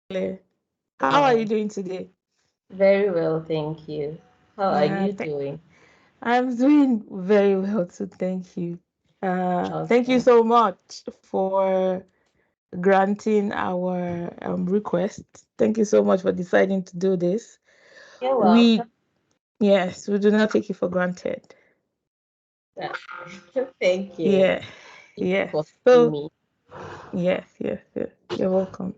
Claire. How are Yeah, you doing today? very well, thank you. How are Yeah, you doing? I'm doing very well too. Thank you. Thank you Awesome. so much for granting our request. Thank you so much for deciding to do this. You're welcome. We, yes, we do not take it for granted. Yeah. Thank you. Yeah, Thank you yes. for having So, me. yes. You're welcome.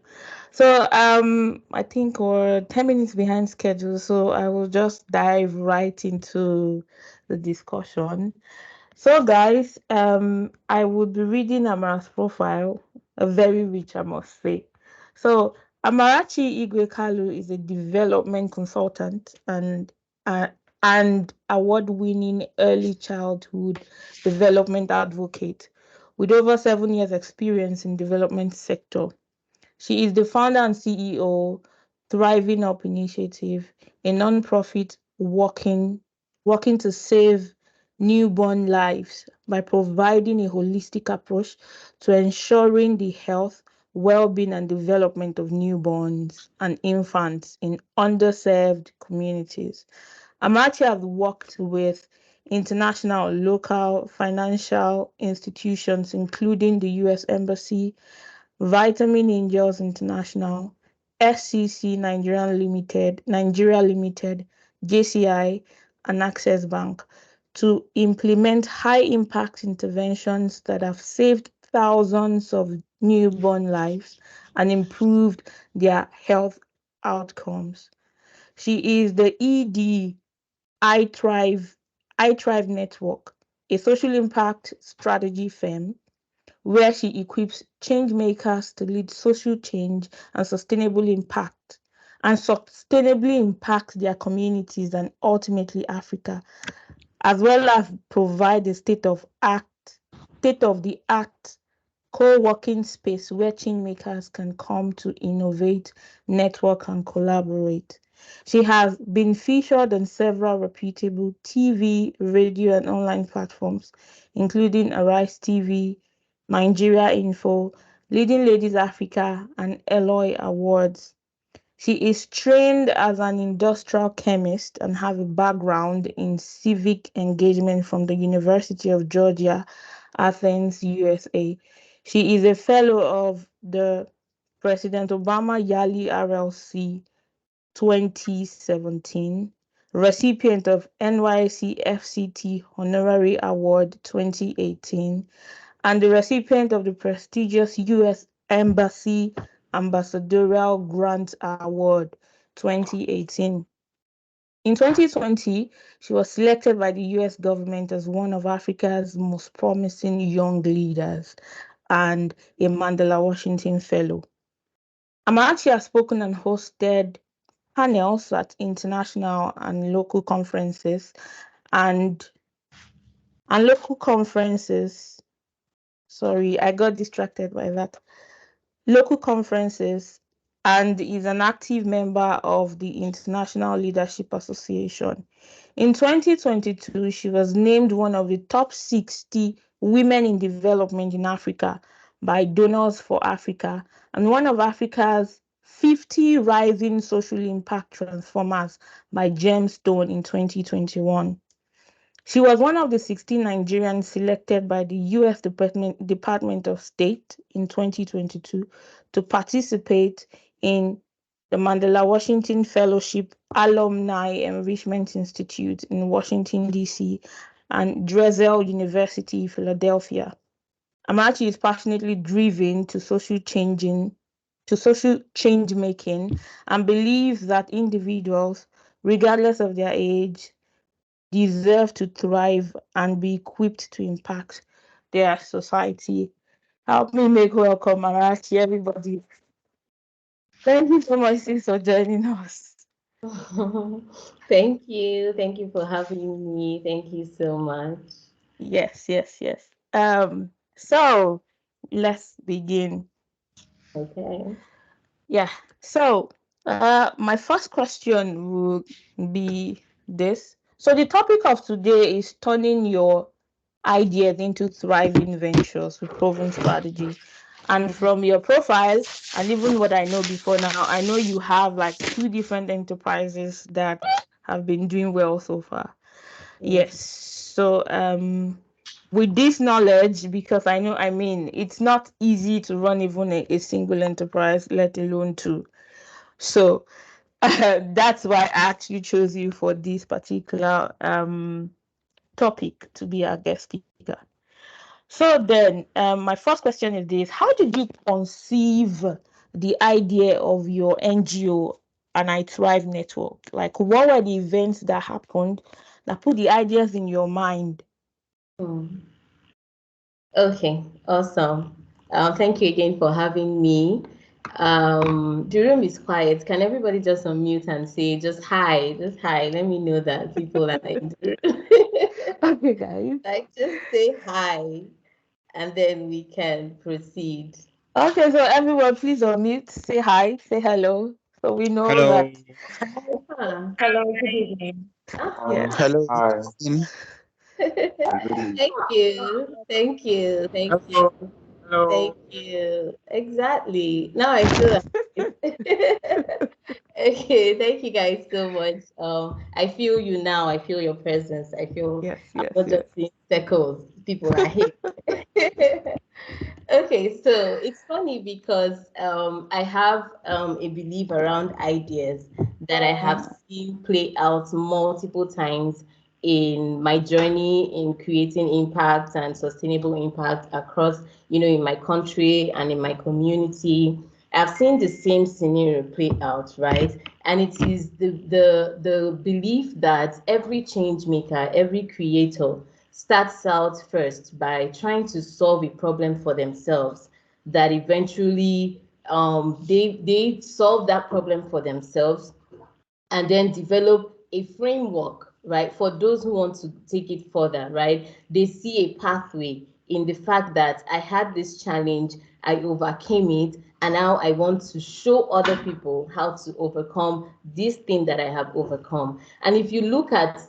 I think we're 10 minutes behind schedule, so I will just dive right into the discussion. So, guys, I would be reading Amara's profile, a very rich, I must say. So, Amarachi Igwe-Kalu is a development consultant uh, and award-winning early childhood development advocate with over 7 years experience in development sector. She is the founder and CEO Thriving Up Initiative, a non-profit working to save newborn lives by providing a holistic approach to ensuring the health, well-being and development of newborns and infants in underserved communities. Amarachi has worked with international, local financial institutions, including the US Embassy, Vitamin Angels International, SCC Nigeria Limited, JCI, and Access Bank to implement high impact interventions that have saved thousands of newborn lives and improved their health outcomes. She is the ED I Thrive I Thrive Network, a social impact strategy firm where she equips change makers to lead social change and sustainably impact their communities and ultimately Africa, as well as provide a state of the art co-working space where change makers can come to innovate, network, and collaborate. She has been featured on several reputable TV, radio, and online platforms, including Arise TV, Nigeria Info, Leading Ladies Africa, and Eloy Awards. She is trained as an industrial chemist and have a background in civic engagement from the University of Georgia, Athens, USA. She is a fellow of the President Obama Yali RLC 2017, recipient of NYC FCT Honorary Award 2018, and the recipient of the prestigious U.S. Embassy Ambassadorial Grant Award 2018. In 2020, she was selected by the US government as one of Africa's most promising young leaders and a Mandela Washington Fellow. Amarachi has spoken and hosted panels at international and local conferences and local conferences. Sorry, I got distracted by that. Local conferences and is an active member of the International Leadership Association. In 2022, she was named one of the top 60 women in development in Africa by Donors for Africa and one of Africa's 50 rising social impact transformers by Gemstone in 2021. She was one of the 16 Nigerians selected by the US Department of State in 2022 to participate in the Mandela Washington Fellowship Alumni Enrichment Institute in Washington, D.C. and Drexel University, Philadelphia. Amarachi is passionately driven to social change making, and believes that individuals, regardless of their age, deserve to thrive and be equipped to impact their society. Help me make welcome Amarachi, everybody. Thank you so much, sis, for joining us. Thank you. Thank you for having me. Thank you so much. Yes. So let's begin. Okay. Yeah. So, my first question would be this. So, the topic of today is turning your ideas into thriving ventures with proven strategies. And from your profile and even what I know before now, I know you have like 2 different enterprises that have been doing well so far. Yes. So with this knowledge, because I mean, it's not easy to run even a single enterprise, let alone two. So that's why I actually chose you for this particular topic to be our guest speaker. So then, my first question is this: how did you conceive the idea of your NGO and I Thrive network? Like, what were the events that happened that put the ideas in your mind? Okay, awesome. Thank you again for having me. The room is quiet. Can everybody just unmute and say just hi? Just hi. Let me know that people are in the room. Okay, guys. Like just say hi, and then we can proceed. Okay, so everyone, please unmute, say hi, say hello, so we know Hello. that. Hello, good evening. Yes. Hello. Hi. Ian. Thank you. Thank you. Thank you. Hello. Hello. Thank you. Exactly. Now I feel like okay, thank you guys so much. I feel you now. I feel your presence. I feel Yes, I'm yes, not yes. just seeing circles. People are here. Okay, so it's funny because I have a belief around ideas that I have seen play out multiple times in my journey in creating impact and sustainable impact across, in my country and in my community. I've seen the same scenario play out, right? And it is the belief that every change maker, every creator starts out first by trying to solve a problem for themselves that eventually they solve that problem for themselves and then develop a framework, right? For those who want to take it further, right? They see a pathway in the fact that I had this challenge, I overcame it, and now I want to show other people how to overcome this thing that I have overcome. And if you look at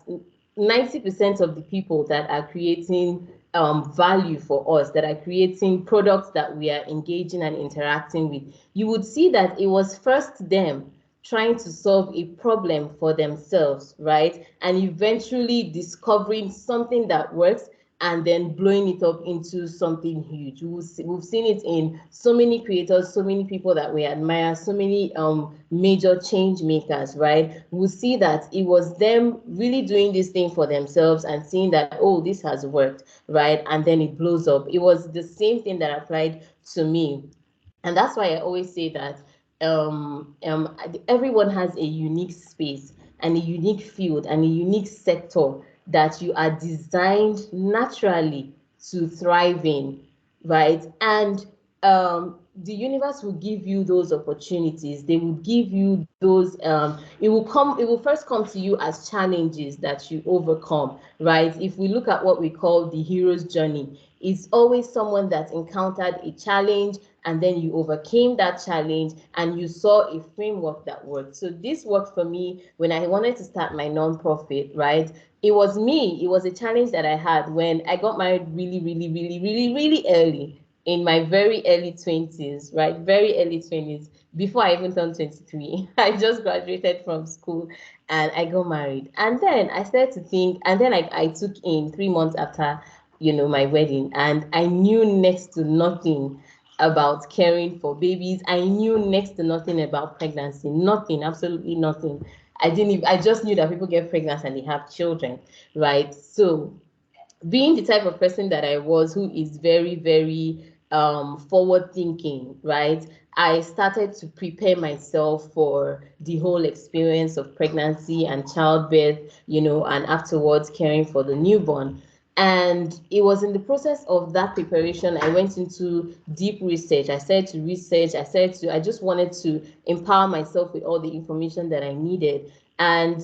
90% of the people that are creating value for us, that are creating products that we are engaging and interacting with, you would see that it was first them trying to solve a problem for themselves, right? And eventually discovering something that works and then blowing it up into something huge. We've seen it in so many creators, so many people that we admire, so many major change makers, right? We'll see that it was them really doing this thing for themselves and seeing that, oh, this has worked, right? And then it blows up. It was the same thing that applied to me. And that's why I always say that everyone has a unique space and a unique field and a unique sector that you are designed naturally to thrive in, right? And the universe will give you those opportunities. They will give you those. It will come. It will first come to you as challenges that you overcome, right? If we look at what we call the hero's journey, it's always someone that encountered a challenge and then you overcame that challenge and you saw a framework that worked. So this worked for me when I wanted to start my nonprofit, right? It was me. It was a challenge that I had when I got married really, really, really, really, really early in my very early 20s, right? Very early 20s, before I even turned 23. I just graduated from school and I got married. And then I started to think, and then I took in 3 months after, my wedding, and I knew next to nothing about caring for babies. I knew next to nothing about pregnancy, nothing, absolutely nothing. I just knew that people get pregnant and they have children, right? So being the type of person that I was, who is very, very forward thinking, right? I started to prepare myself for the whole experience of pregnancy and childbirth, and afterwards caring for the newborn. And it was in the process of that preparation, I went into deep research. I started to research, I just wanted to empower myself with all the information that I needed. And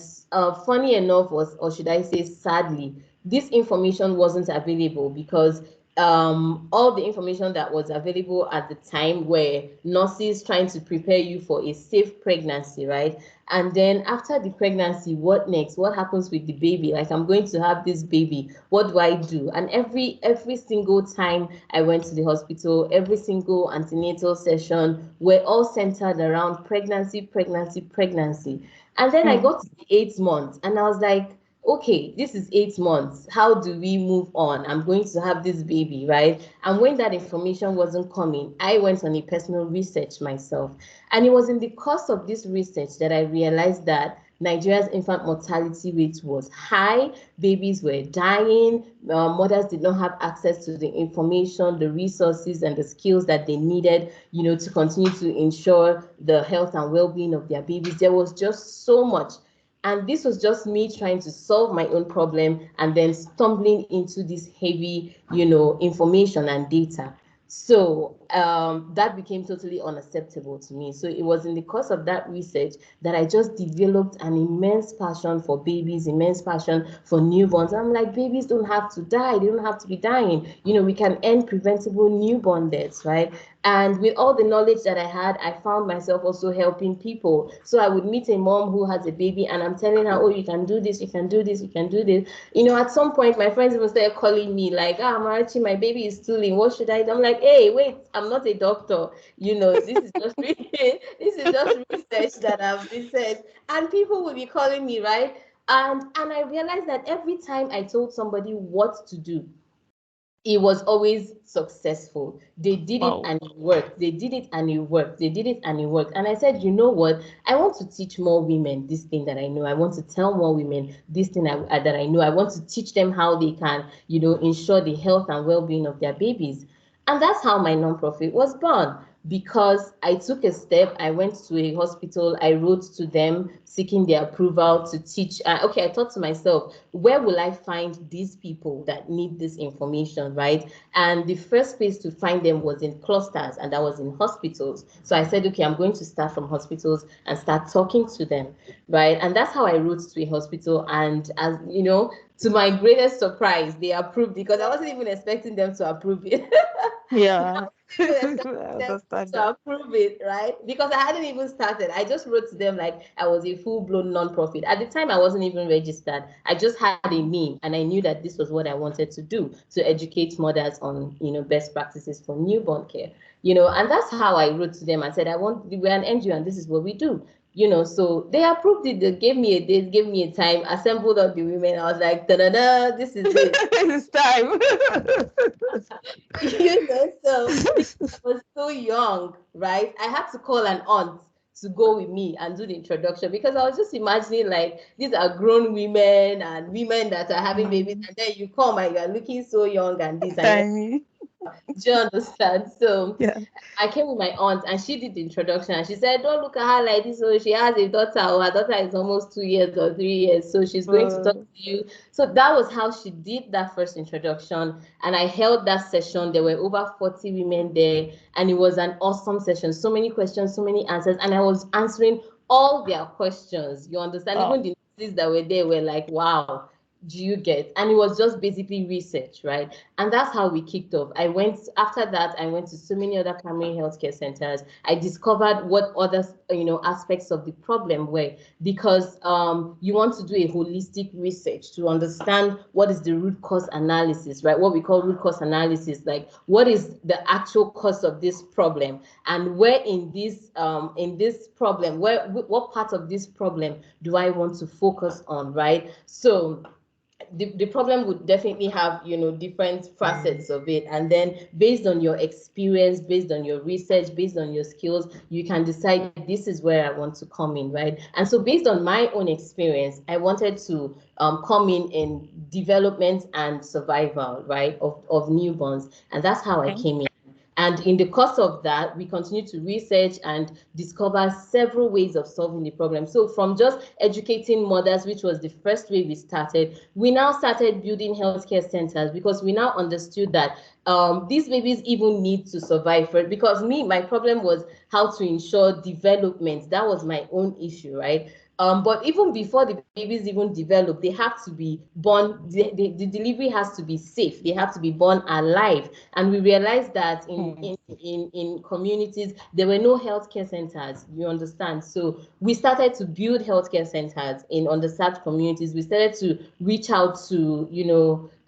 funny enough was, or should I say sadly, this information wasn't available because all the information that was available at the time were nurses trying to prepare you for a safe pregnancy, right? And then after the pregnancy, what next? What happens with the baby? Like, I'm going to have this baby. What do I do? And every single time I went to the hospital, every single antenatal session were all centered around pregnancy, pregnancy, pregnancy. And then I got to the 8 months and I was like, okay, this is 8 months. How do we move on? I'm going to have this baby, right? And when that information wasn't coming, I went on a personal research myself. And it was in the course of this research that I realized that Nigeria's infant mortality rate was high, babies were dying, mothers did not have access to the information, the resources, and the skills that they needed, to continue to ensure the health and well-being of their babies. There was just so much. And this was just me trying to solve my own problem and then stumbling into this heavy, information and data. So that became totally unacceptable to me. So it was in the course of that research that I just developed an immense passion for babies, immense passion for newborns. I'm like, babies don't have to die. They don't have to be dying. We can end preventable newborn deaths, right? And with all the knowledge that I had, I found myself also helping people. So I would meet a mom who has a baby and I'm telling her, oh, you can do this, you can do this, you can do this. At some point, my friends even started calling me like, Amarachi, my baby is stooling. What should I do? I'm like, hey, wait, I'm not a doctor. This is just this is just research that I've researched. And people will be calling me, right? And I realized that every time I told somebody what to do, it was always successful. They did it and it worked. They did it and it worked. They did it and it worked. And I said, you know what? I want to teach more women this thing that I know. I want to tell more women this thing that I know. I want to teach them how they can, ensure the health and well-being of their babies. And that's how my nonprofit was born. Because I took a step, I went to a hospital, I wrote to them seeking their approval to teach. Okay, I thought to myself, where will I find these people that need this information, right? And the first place to find them was in clusters, and that was in hospitals. So I said, okay, I'm going to start from hospitals and start talking to them, right? And that's how I wrote to a hospital. And as you know, to my greatest surprise, they approved because I wasn't even expecting them to approve it. Yeah. I Them understand to that. approve it, right? Because I hadn't even started. I just wrote to them like I was a full-blown non-profit. At the time, I wasn't even registered. I just had a name, and I knew that this was what I wanted to do, to educate mothers on, best practices for newborn care. And that's how I wrote to them and said, we're an NGO and this is what we do. So they approved it. They gave me a date, gave me a time, assembled all the women. I was like, da da da, this is it. It's time. So because I was so young, right? I had to call an aunt to go with me and do the introduction because I was just imagining like these are grown women and women that are having babies, and then you come and you're looking so young and this and you're, Tiny. do you understand? So Yeah. I came with my aunt and she did the introduction and she said, don't look at her like this. So she has a daughter, or her daughter is almost 2 years or 3 years. So she's going to talk to you. So that was how she did that first introduction. And I held that session. There were over 40 women there. And it was an awesome session. So many questions, so many answers. And I was answering all their questions. You understand? Oh. Even the nurses that were there were like, wow, do you get? And it was just basically research, right? And that's how we kicked off. After that, I went to so many other primary healthcare centers. I discovered what other, aspects of the problem were, because you want to do a holistic research to understand what is the root cause analysis, right? What we call root cause analysis, like what is the actual cause of this problem, and where in this problem, what part of this problem do I want to focus on, right? So the problem would definitely have different facets of it, and then based on your experience, based on your research, based on your skills, you can decide this is where I want to come in, right? And so based on my own experience, I wanted to come in development and survival, right, of newborns, and that's how I Okay. came in. And in the course of that, we continue to research and discover several ways of solving the problem. So from just educating mothers, which was the first way we started, we now started building healthcare centers because we now understood that these babies even need to survive first. Because my problem was how to ensure development. That was my own issue, right? But even before the babies even develop, they have to be born, the delivery has to be safe. They have to be born alive. And we realized that in communities, there were no healthcare centers, you understand? So we started to build healthcare centers in underserved communities. We started to reach out to,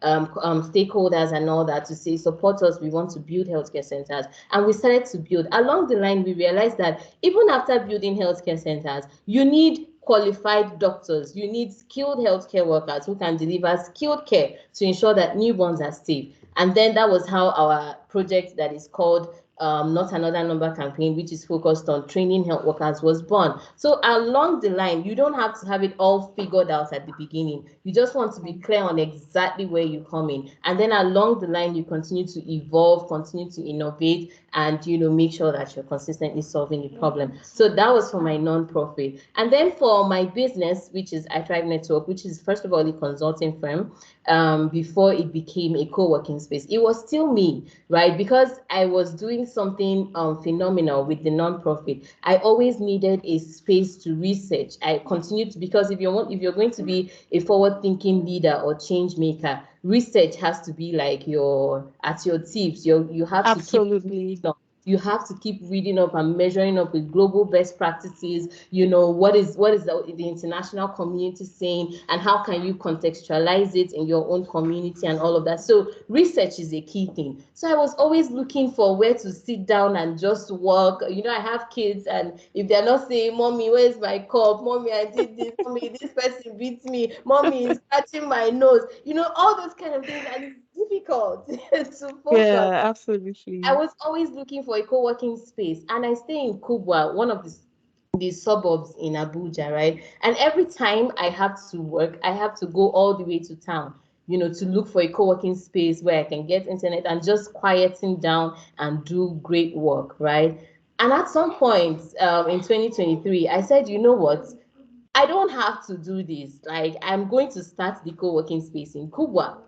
stakeholders and all that to say, support us, we want to build healthcare centers. And we started to build. Along the line, we realized that even after building healthcare centers, you need qualified doctors, you need skilled healthcare workers who can deliver skilled care to ensure that newborns are safe. And then that was how our project that is called Not Another Number campaign, which is focused on training health workers, was born. So along the line, you don't have to have it all figured out at the beginning. You just want to be clear on exactly where you come in. And then along the line, you continue to evolve, continue to innovate, and make sure that you're consistently solving the problem. So that was for my nonprofit. And then for my business, which is I Thrive Network, which is first of all a consulting firm, before it became a co-working space. It was still me, right? Because I was doing something phenomenal with the nonprofit. I always needed a space to research. I continued to, because if you're going to be a forward-thinking leader or change maker, research has to be like at your tips. You have to keep Absolutely. you have to keep reading up and measuring up with global best practices. What is the international community saying, and how can you contextualize it in your own community and all of that. So research is a key thing. So I was always looking for where to sit down and just work. I have kids, and if they're not saying, "Mommy, where's my cup? Mommy, I did this. Mommy, this person beats me. Mommy is scratching my nose." All those kind of things, and it's difficult to focus. Yeah, I absolutely. was always looking for a co-working space, and I stay in Kubwa, one of the suburbs in Abuja, right? And every time I have to work, I have to go all the way to town, to look for a co-working space where I can get internet and just quieting down and do great work, right? And at some point in 2023, I said, you know what? I don't have to do this. Like, I'm going to start the co-working space in Kubwa,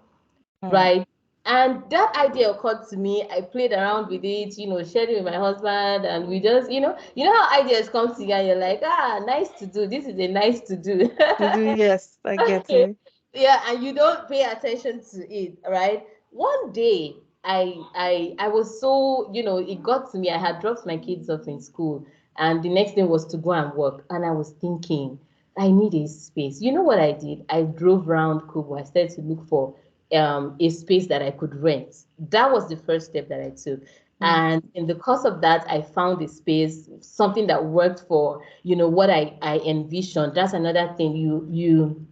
Hmm. right? And that idea occurred to me. I played around with it, shared it with my husband, and we just, how ideas come to you, and you're like, nice to do. This is a nice to do. To do, yes, I get it. Yeah, and you don't pay attention to it, right? One day, I was so, it got to me. I had dropped my kids off in school, and the next thing was to go and work. And I was thinking, I need a space. You know what I did? I drove around Kubo. I started to look for a space that I could rent. That was the first step that I took. Hmm. And in the course of that, I found a space, something that worked for, what I envisioned. That's another thing.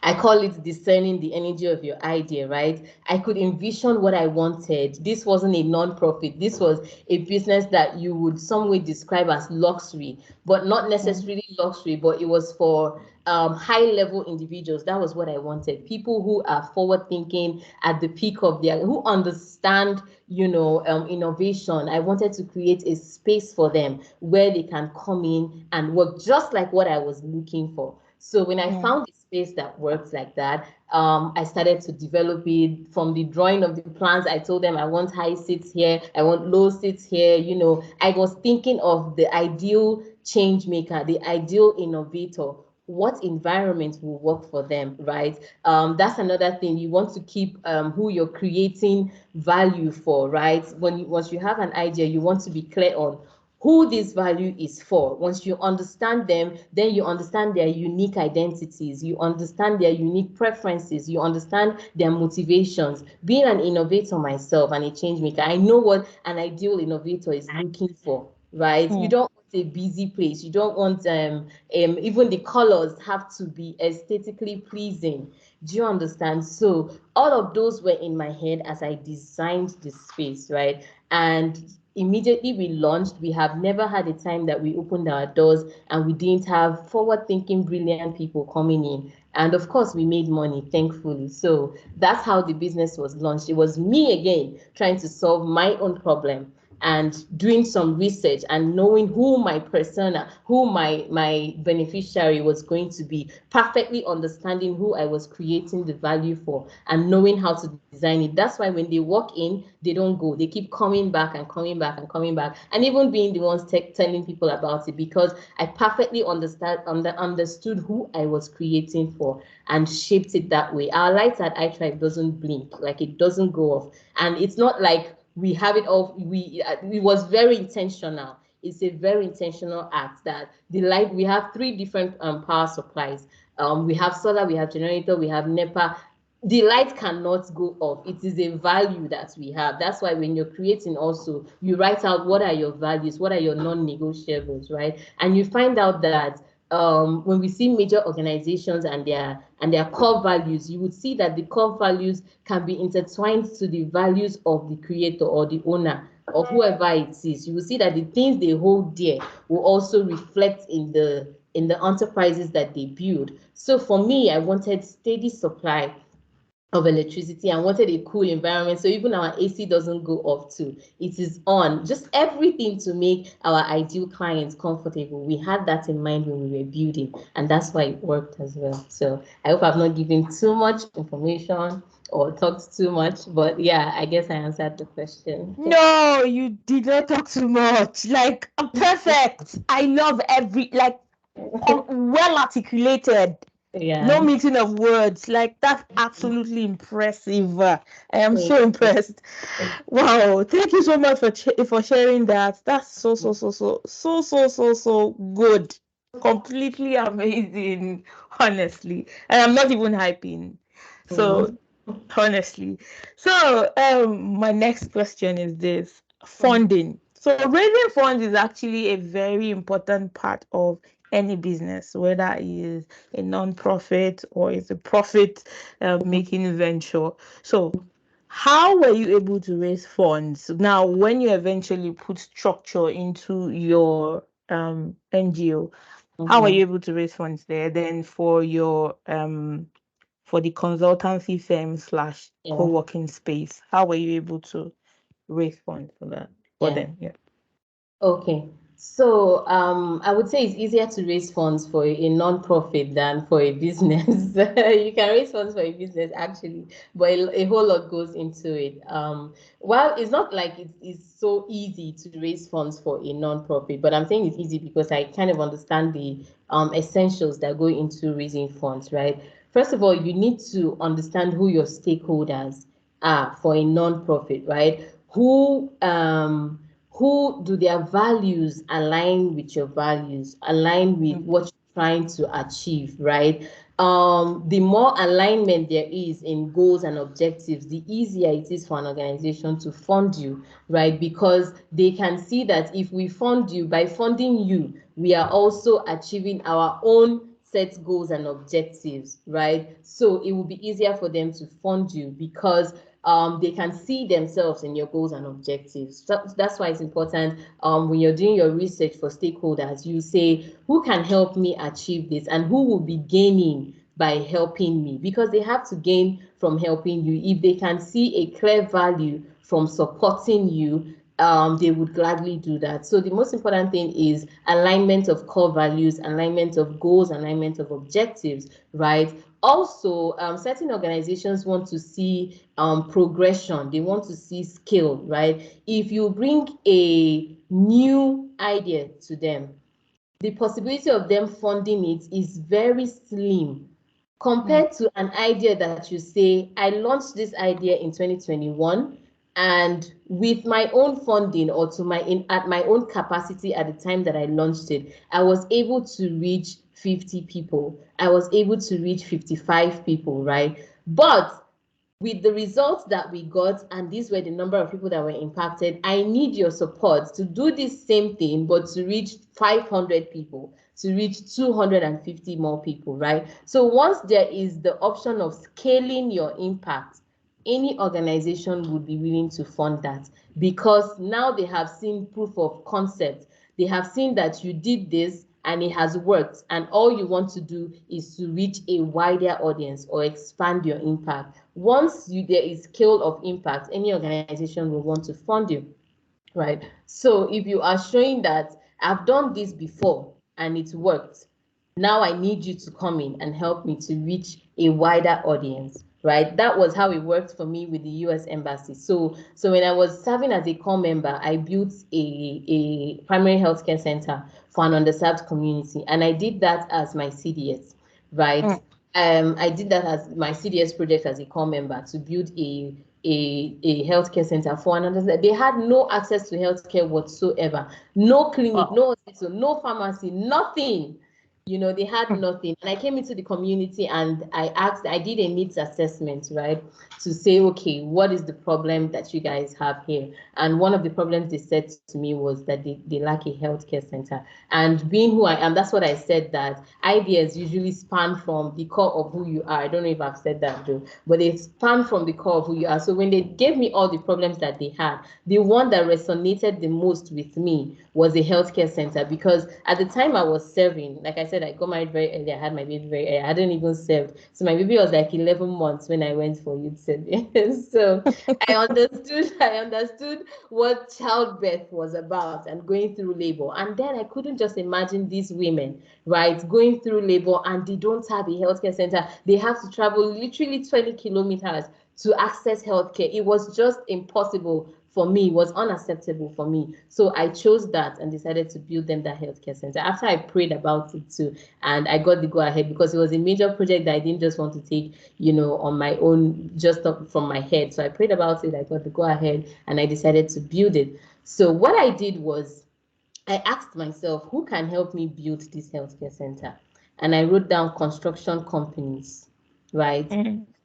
I call it discerning the energy of your idea, right? I could envision what I wanted. This wasn't a non-profit. This was a business that you would some way describe as luxury, but not Hmm. necessarily luxury, but it was for high-level individuals. That was what I wanted. People who are forward-thinking at the peak of who understand, innovation. I wanted to create a space for them where they can come in and work just like what I was looking for. So when I Hmm. found a space that works like that, I started to develop it from the drawing of the plans. I told them I want high seats here, I want low seats here. I was thinking of the ideal change maker, the ideal innovator. What environment will work for them, right? That's another thing. You want to keep who you're creating value for, right? Once you have an idea, you want to be clear on who this value is for. Once you understand them, then you understand their unique identities, you understand their unique preferences, you understand their motivations. Being an innovator myself and a change maker, I know what an ideal innovator is looking for, right? You Hmm. don't want a busy place. You don't want even the colors have to be aesthetically pleasing. Do you understand? So all of those were in my head as I designed the space, right? And immediately we launched, we have never had a time that we opened our doors and we didn't have forward-thinking, brilliant people coming in. And of course, we made money, thankfully. So that's how the business was launched. It was me again trying to solve my own problem and doing some research and knowing who my persona, who my beneficiary was going to be, perfectly understanding who I was creating the value for, and knowing how to design it. That's why when they walk in, they don't go. They keep coming back and coming back and coming back, and even being the ones telling people about it, because I perfectly understood who I was creating for and shaped it that way. Our lights at iTribe doesn't blink, like it doesn't go off, and it's not like we have it all. It was very intentional. It's a very intentional act that the light. We have three different power supplies. We have solar, we have generator, we have NEPA. The light cannot go off. It is a value that we have. That's why when you're creating also, you write out what are your values, what are your non-negotiables, right? And you find out that when we see major organizations and their core values, you would see that the core values can be intertwined to the values of the creator or the owner or whoever it is. You will see that the things they hold dear will also reflect in the enterprises that they build. So for me, I wanted steady supply of electricity and wanted a cool environment, so even our AC doesn't go off too. It is on. Just everything to make our ideal clients comfortable. We had that in mind when we were building, and that's why it worked as well. So I hope I've not given too much information or talked too much, but yeah, I guess I answered the question. No, you did not talk too much. Like, perfect. I love well articulated. No Yeah. mixing of words. Like, that's absolutely impressive. I am so impressed. Wow, thank you so much for sharing that. That's so good. Completely amazing, honestly. And I'm not even hyping. So honestly. So my next question is this: funding. So raising funds is actually a very important part of any business, whether it is a non-profit or it's a profit making venture. So how were you able to raise funds? Now, when you eventually put structure into your NGO, how were you able to raise funds there? Then for your for the consultancy firm slash Yeah. co-working space, how were you able to raise funds for that? For Yeah. them, yeah. Okay. So I would say it's easier to raise funds for a non-profit than for a business. You can raise funds for a business actually, but a whole lot goes into it. Well, it's not like it's so easy to raise funds for a non-profit, but I'm saying it's easy because I kind of understand the essentials that go into raising funds, right? First of all, you need to understand who your stakeholders are for a non-profit, right? Who do their values align with your values, align with what you're trying to achieve, right? The more alignment there is in goals and objectives, the easier it is for an organization to fund you, right? Because they can see that if we fund you, by funding you, we are also achieving our own set goals and objectives, right? So it will be easier for them to fund you because they can see themselves in your goals and objectives. So that's why it's important when you're doing your research for stakeholders, you say, who can help me achieve this and who will be gaining by helping me? Because they have to gain from helping you. If they can see a clear value from supporting you, they would gladly do that. So the most important thing is alignment of core values, alignment of goals, alignment of objectives, right? Also, certain organizations want to see progression. They want to see skill, right? If you bring a new idea to them, the possibility of them funding it is very slim compared to an idea that you say, I launched this idea in 2021, and with my own funding or at my own capacity at the time that I launched it, I was able to reach 50 people. I was able to reach 55 people, right? But with the results that we got, and these were the number of people that were impacted, I need your support to do this same thing, but to reach 500 people, to reach 250 more people, right? So once there is the option of scaling your impact, any organization would be willing to fund that because now they have seen proof of concept. They have seen that you did this and it has worked, and all you want to do is to reach a wider audience or expand your impact. Once there is scale of impact, any organization will want to fund you, right? So if you are showing that I've done this before and it worked, now I need you to come in and help me to reach a wider audience, right? That was how it worked for me with the US Embassy. So when I was serving as a core member, I built a primary healthcare center for an underserved community, and I did that as my CDS, right? I did that as my CDS project as a core member to build a healthcare center for another. They had no access to healthcare whatsoever, no clinic, no hospital, no pharmacy, nothing. They had nothing. And I came into the community and I did a needs assessment, right? To say, okay, what is the problem that you guys have here? And one of the problems they said to me was that they lack a healthcare center. And being who I am, that's what I said, that ideas usually span from the core of who you are. I don't know if I've said that though, but they span from the core of who you are. So when they gave me all the problems that they had, the one that resonated the most with me was a healthcare center, because at the time I was serving, like I said, I got married very early. I had my baby very early. I hadn't even served. So my baby was like 11 months when I went for youth service. So I understood what childbirth was about and going through labor. And then I couldn't just imagine these women, right, going through labor and they don't have a healthcare center. They have to travel literally 20 kilometers to access healthcare. It was just impossible for me. It was unacceptable for me. So I chose that and decided to build them that healthcare center after I prayed about it too. And I got the go ahead because it was a major project that I didn't just want to take, on my own, just up from my head. So I prayed about it, I got the go ahead, and I decided to build it. So what I did was I asked myself, who can help me build this healthcare center? And I wrote down construction companies, right?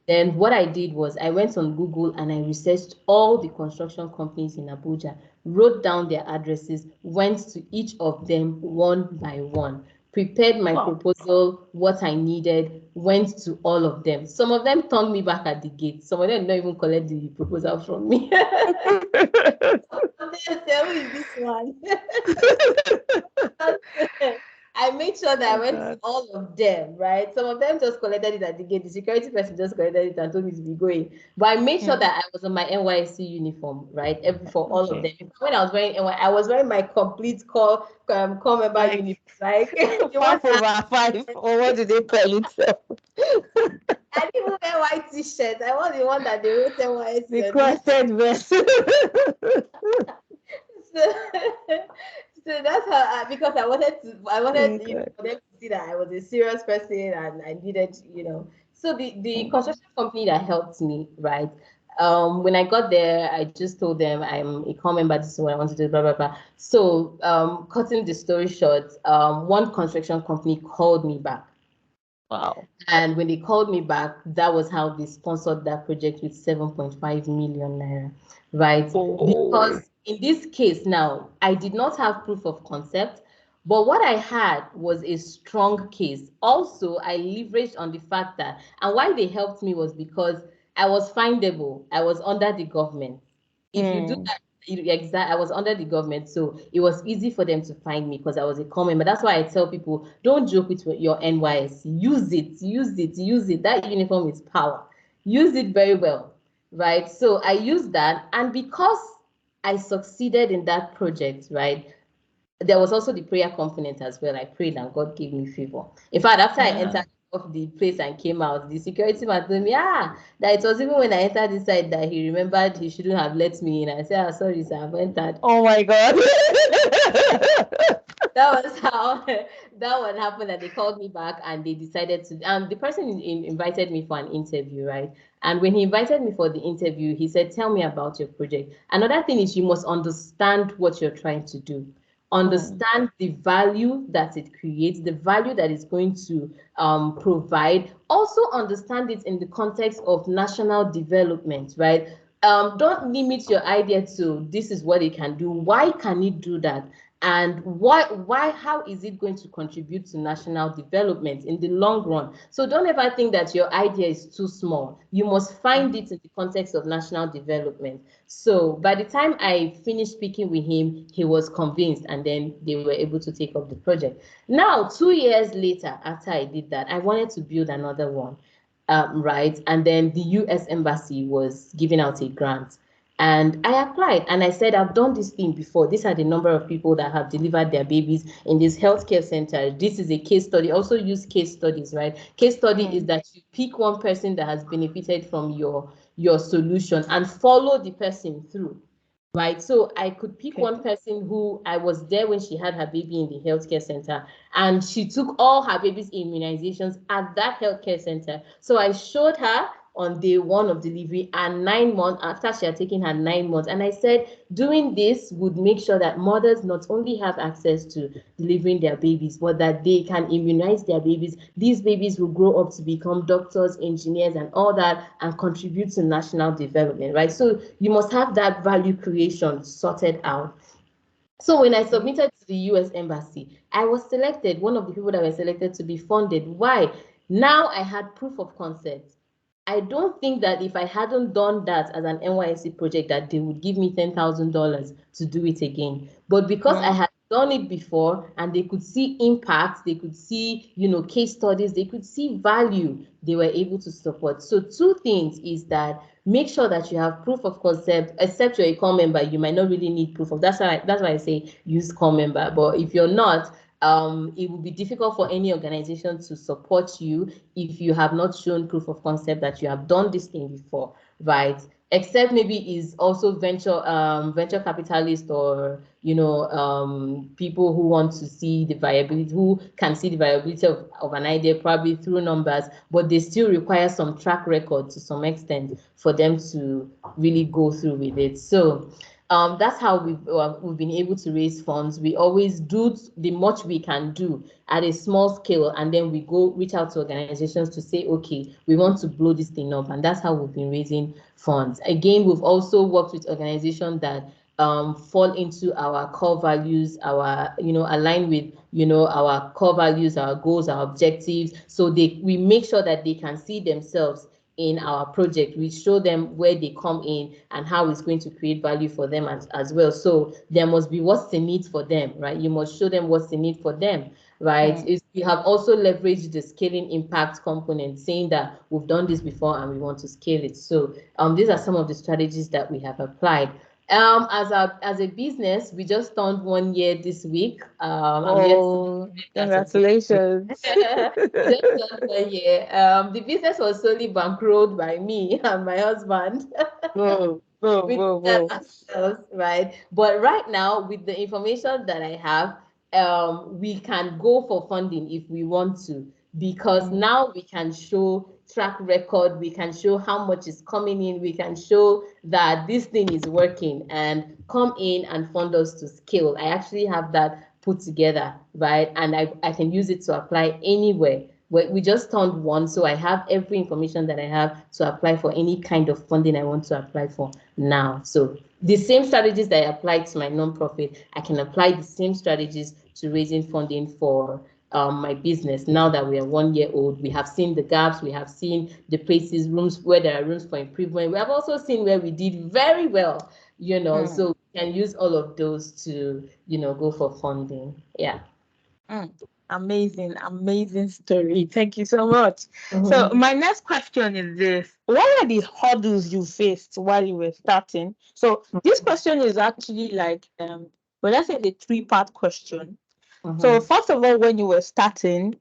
Then what I did was I went on Google and I researched all the construction companies in Abuja, wrote down their addresses, went to each of them one by one, prepared my proposal, what I needed, went to all of them. Some of them turned me back at the gate. Some of them don't even collect the proposal from me. Who is this one? I made sure that I went to all of them, right? Some of them just collected it at the gate. The security person just collected it and told me to be going. But I made sure that I was on my NYC uniform, right? For all of them. When I was wearing NYC, I was wearing my complete core member uniform. Like 5/5, or what do they call it? I didn't even wear white t-shirt. I was the one that they wrote NYC. The crested vest. So that's how, because I wanted for them to see that I was a serious person and I needed, So the construction company that helped me, right? When I got there, I just told them I'm a core member. This is what I want to do, blah blah blah. So, cutting the story short, one construction company called me back. Wow. And when they called me back, that was how they sponsored that project with 7.5 million naira, right? Because in this case now, I did not have proof of concept, but what I had was a strong case. Also, I leveraged on the fact that, and why they helped me was because I was findable. I was under the government. If you do that, I was under the government, so it was easy for them to find me because I was a core member. That's why I tell people, don't joke with your NYSC. Use it, use it, use it. That uniform is power. Use it very well, right? So I used that, and because I succeeded in that project, right? There was also the prayer component as well. I prayed and God gave me favor. In fact, after I entered of the place and came out, the security man told me, that it was even when I entered inside that he remembered he shouldn't have let me in. I said, sorry, sir, I've entered. Oh my God. That was how that one happened, that they called me back and they decided to, and the person invited me for an interview, right? And when he invited me for the interview, he said, tell me about your project. Another thing is you must understand what you're trying to do. Understand the value that it creates, the value that it's going to provide. Also understand it in the context of national development, right? Don't limit your idea to this is what it can do. Why can it do that? And how is it going to contribute to national development in the long run? So don't ever think that your idea is too small. You must find it in the context of national development. So by the time I finished speaking with him, he was convinced, and then they were able to take up the project. Now, 2 years later, after I did that, I wanted to build another one, right? And then the US Embassy was giving out a grant. And I applied and I said, I've done this thing before. These are the number of people that have delivered their babies in this healthcare center. This is a case study. Also use case studies, right? Case study is that you pick one person that has benefited from your solution and follow the person through. Right. So I could pick one person who I was there when she had her baby in the healthcare center, and she took all her baby's immunizations at that healthcare center. So I showed her on day one of delivery and 9 months after she had taken her 9 months. And I said, doing this would make sure that mothers not only have access to delivering their babies, but that they can immunize their babies. These babies will grow up to become doctors, engineers, and all that, and contribute to national development, right? So you must have that value creation sorted out. So when I submitted to the US Embassy, I was selected, one of the people that were selected to be funded. Why? Now I had proof of concept. I don't think that if I hadn't done that as an NYSC project, that they would give me $10,000 to do it again. But because I had done it before and they could see impact, they could see, case studies, they could see value, they were able to support. So two things is that make sure that you have proof of concept. Except you're a core member, you might not really need proof of. That's why I say use core member. But if you're not, it will be difficult for any organization to support you if you have not shown proof of concept that you have done this thing before, right? Except maybe is also venture capitalist, or people who want to see the viability, who can see the viability of an idea probably through numbers, but they still require some track record to some extent for them to really go through with it. So that's how we've been able to raise funds. We always do the much we can do at a small scale, and then we go reach out to organizations to say, okay, we want to blow this thing up, and that's how we've been raising funds. Again, we've also worked with organizations that fall into our core values, our align with our core values, our goals, our objectives. So we make sure that they can see themselves in our project. We show them where they come in and how it's going to create value for them as well. So there must be what's the need for them, right? You must show them what's the need for them, right? We have also leveraged the scaling impact component, saying that we've done this before and we want to scale it. So these are some of the strategies that we have applied. As a business, we just turned 1 year this week. Congratulations. Just turned 1 year. The business was solely bankrolled by me and my husband. Whoa. We did that ourselves, right? But right now, with the information that I have, we can go for funding if we want to, because now we can show track record, we can show how much is coming in, we can show that this thing is working, and come in and fund us to scale. I actually have that put together, right? And I can use it to apply anywhere. We just turned 1, so I have every information that I have to apply for any kind of funding I want to apply for now. So the same strategies that I applied to my nonprofit, I can apply the same strategies to raising funding for my business. Now that we are 1 year old, we have seen the gaps, we have seen the places, rooms where there are rooms for improvement. We have also seen where we did very well, so we can use all of those to, go for funding. Yeah. Amazing story. Thank you so much. So my next question is this: what are the hurdles you faced while you were starting? So this question is actually like let's say the 3-part question. So first of all, when you were starting,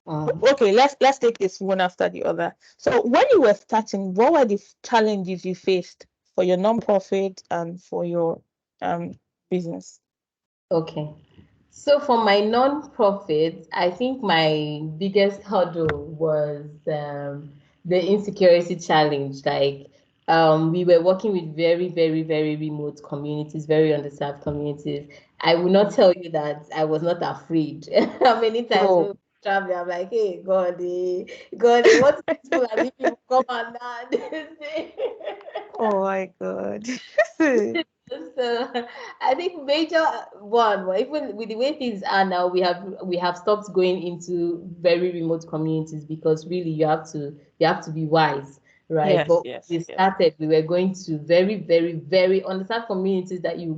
okay, let's take this one after the other. So when you were starting, what were the challenges you faced for your nonprofit and for your business? Okay. So for my non-profit, I think my biggest hurdle was the insecurity challenge. Like we were working with very, very, very remote communities, very underserved communities. I will not tell you that I was not afraid. How many times when we travel, I'm like, hey, God, what people and if people come and now? Oh my God. So I think major one, well, even with the way things are now, we have stopped going into very remote communities, because really you have to be wise, right? But we started, we were going to very, very, very underserved communities that you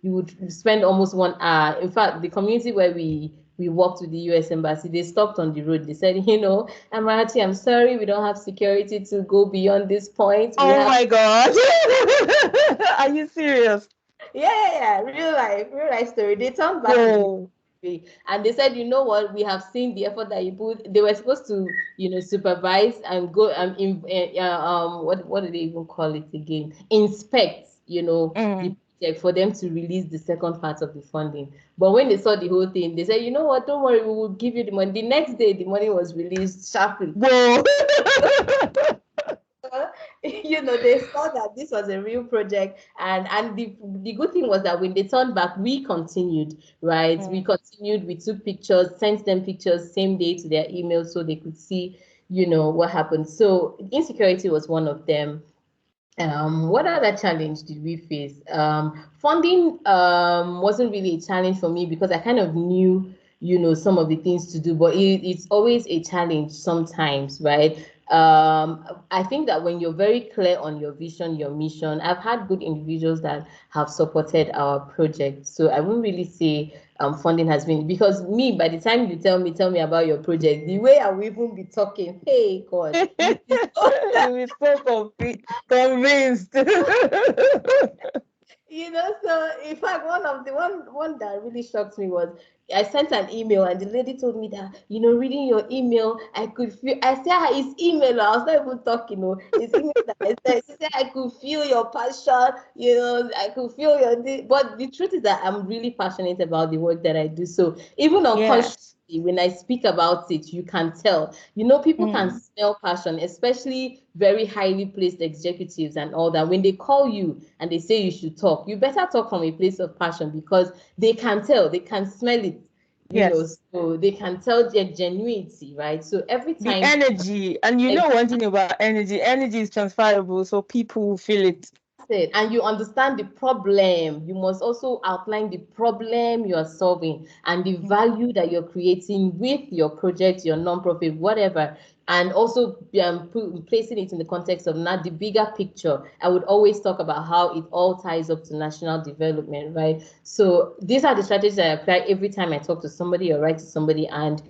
would spend almost 1 hour. In fact, the community where we we worked with the US Embassy. They stopped on the road. They said, Amarachi, I'm sorry, we don't have security to go beyond this point. Oh my God. Are you serious? Yeah. Real life story. They turned back to the and they said, you know what, we have seen the effort that you put. They were supposed to, supervise and go what do they even call it again? Inspect, the project for them to release the second part of the funding. But when they saw the whole thing, they said, you know what, don't worry, we will give you the money. The next day, the money was released sharply. Whoa. They saw that this was a real project, and the good thing was that when they turned back, we continued, right? We continued, we took pictures, sent them pictures same day to their email so they could see, what happened. So insecurity was one of them. What other challenge did we face? Funding wasn't really a challenge for me because I kind of knew, some of the things to do, but it's always a challenge sometimes, right? I think that when you're very clear on your vision, your mission, I've had good individuals that have supported our project. So I wouldn't really say funding has been, because me, by the time you tell me about your project, the way I will even be talking, hey God, We're so convinced. So in fact, one that really shocked me was I sent an email and the lady told me that, reading your email, I could feel, I said, it's email, I was not even talking, it's email that I said, she said, I could feel your passion, I could feel but the truth is that I'm really passionate about the work that I do. So even unconsciously, when I speak about it, you can tell, people can smell passion, especially very highly placed executives and all that. When they call you and they say you should talk, you better talk from a place of passion because they can tell, they can smell it, so they can tell their genuinity, right? So every time the energy, and one thing about energy is transferable, so people will feel it. And you understand the problem, you must also outline the problem you are solving and the value that you're creating with your project, your nonprofit, whatever, and also placing it in the context of not the bigger picture. I would always talk about how it all ties up to national development, right? So these are the strategies I apply every time I talk to somebody or write to somebody, and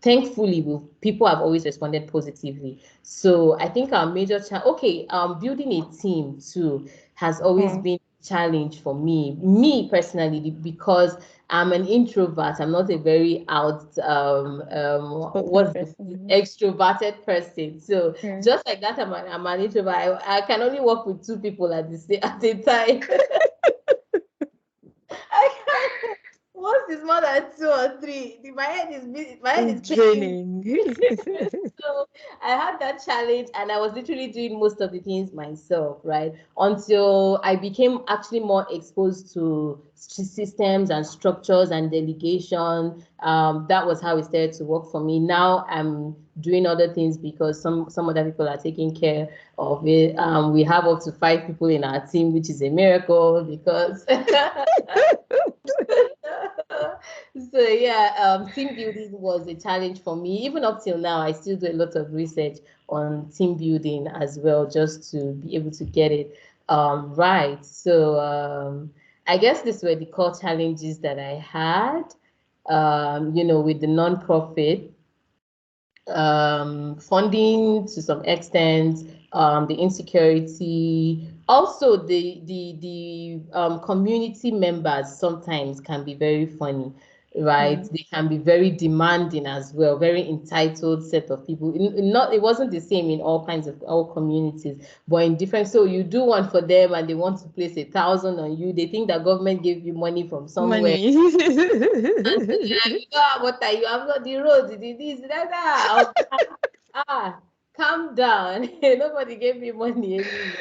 thankfully, people have always responded positively. So I think our major building a team too has always been a challenge for me personally, because I'm an introvert. I'm not a very extroverted person. So just like that, I'm an introvert. I can only work with two people at a time. I can't. Once it's more than 2 or 3, my head is draining. So I had that challenge, and I was literally doing most of the things myself, right? Until I became actually more exposed to systems and structures and delegation. That was how it started to work for me. Now I'm doing other things because some other people are taking care of it. We have up to 5 people in our team, which is a miracle because so yeah, team building was a challenge for me. Even up till now, I still do a lot of research on team building as well, just to be able to get it right. So I guess these were the core challenges that I had, with the nonprofit. Funding to some extent, the insecurity, also the community members sometimes can be very funny, right? They can be very demanding as well, very entitled set of people. It wasn't the same in all communities, but in different. So you do one for them and they want to place 1,000 on you. They think that government gave you money from somewhere. What are you? I'm not the road. This, that. Calm down. Nobody gave me money anyway.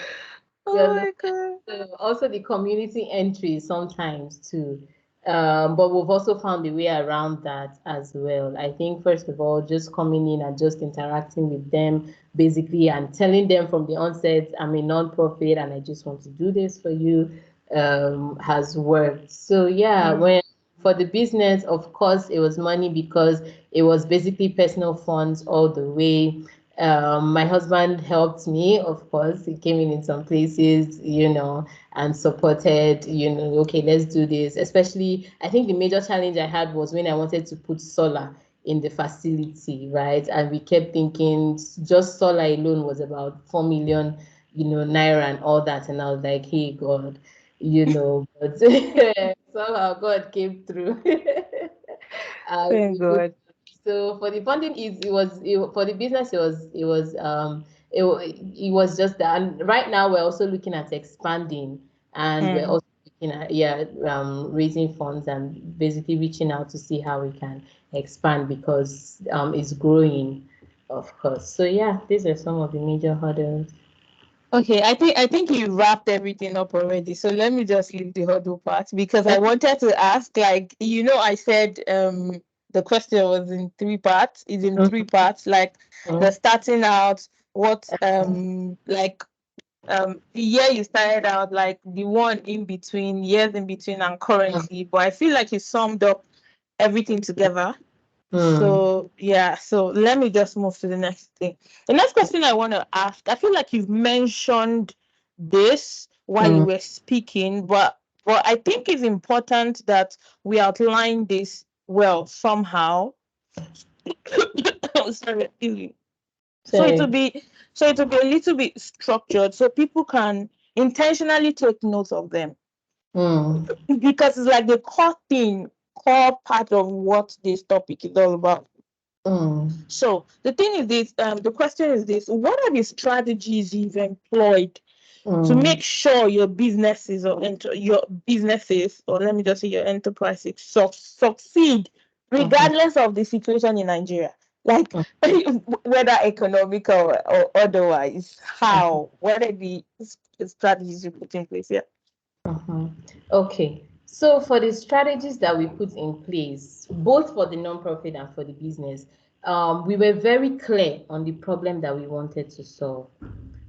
Oh my God. So also the community entry sometimes too. But we've also found a way around that as well. I think first of all, just coming in and just interacting with them basically and telling them from the onset, I'm a nonprofit and I just want to do this for you, has worked. So yeah, when for the business, of course, it was money because it was basically personal funds all the way. My husband helped me, of course. He came in some places, and supported, okay, let's do this. Especially, I think the major challenge I had was when I wanted to put solar in the facility, right? And we kept thinking just solar alone was about 4 million, naira and all that. And I was like, hey, God, but somehow God came through. Thank We put God. so for the funding is for the business it was just that. And right now we're also looking at expanding, and we're Mm. also looking at raising funds and basically reaching out to see how we can expand because it's growing, of course. So yeah, these are some of the major hurdles. Okay, I think you wrapped everything up already. So let me just leave the hurdle part because I wanted to ask, like, I said the question was in three parts, is in three parts, like the starting out, what like the year you started out, like the one in between, years in between and currently. But I feel like you summed up everything together. Mm, So yeah, so let me just move to the next thing. The next question I want to ask, I feel like you've mentioned this while you mm, were speaking, but I think it's important that we outline this well somehow. Sorry, excuse me. So it will sorry. be so it will be a little bit structured so people can intentionally take notes of them Mm, because it's like the core part of what this topic is all about. mm, So the thing is this, the question is this: what are the strategies you've employed to mm, make sure your businesses or let me just say your enterprises succeed mhm, regardless of the situation in Nigeria? Like mm, whether economic or otherwise, mhm. how? What are the strategies you put in place? Yeah. Mhm. Okay. So for the strategies that we put in place, both for the nonprofit and for the business, we were very clear on the problem that we wanted to solve,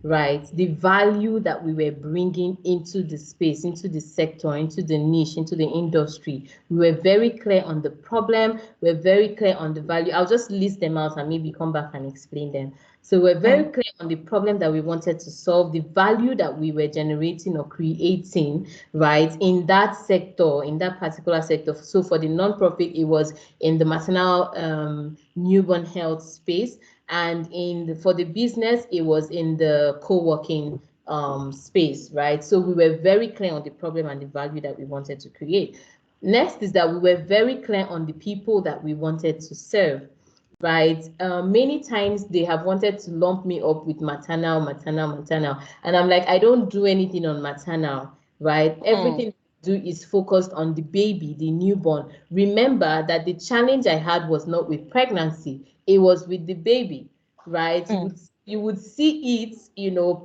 right? The value that we were bringing into the space, into the sector, into the niche, into the industry. We were very clear on the problem. We're very clear on the value. I'll just list them out and maybe come back and explain them. So we're very Mm, clear on the problem that we wanted to solve, the value that we were generating or creating, right, in that sector, in that particular sector. So for the nonprofit, it was in the maternal newborn health space, and for the business, it was in the co-working space, right? So we were very clear on the problem and the value that we wanted to create. Next is that we were very clear on the people that we wanted to serve, right? Many times they have wanted to lump me up with maternal, and I'm like, I don't do anything on maternal, right? mm, Everything I do is focused on the baby, the newborn. Remember that the challenge I had was not with pregnancy, it was with the baby, right? You mm, would you would see it,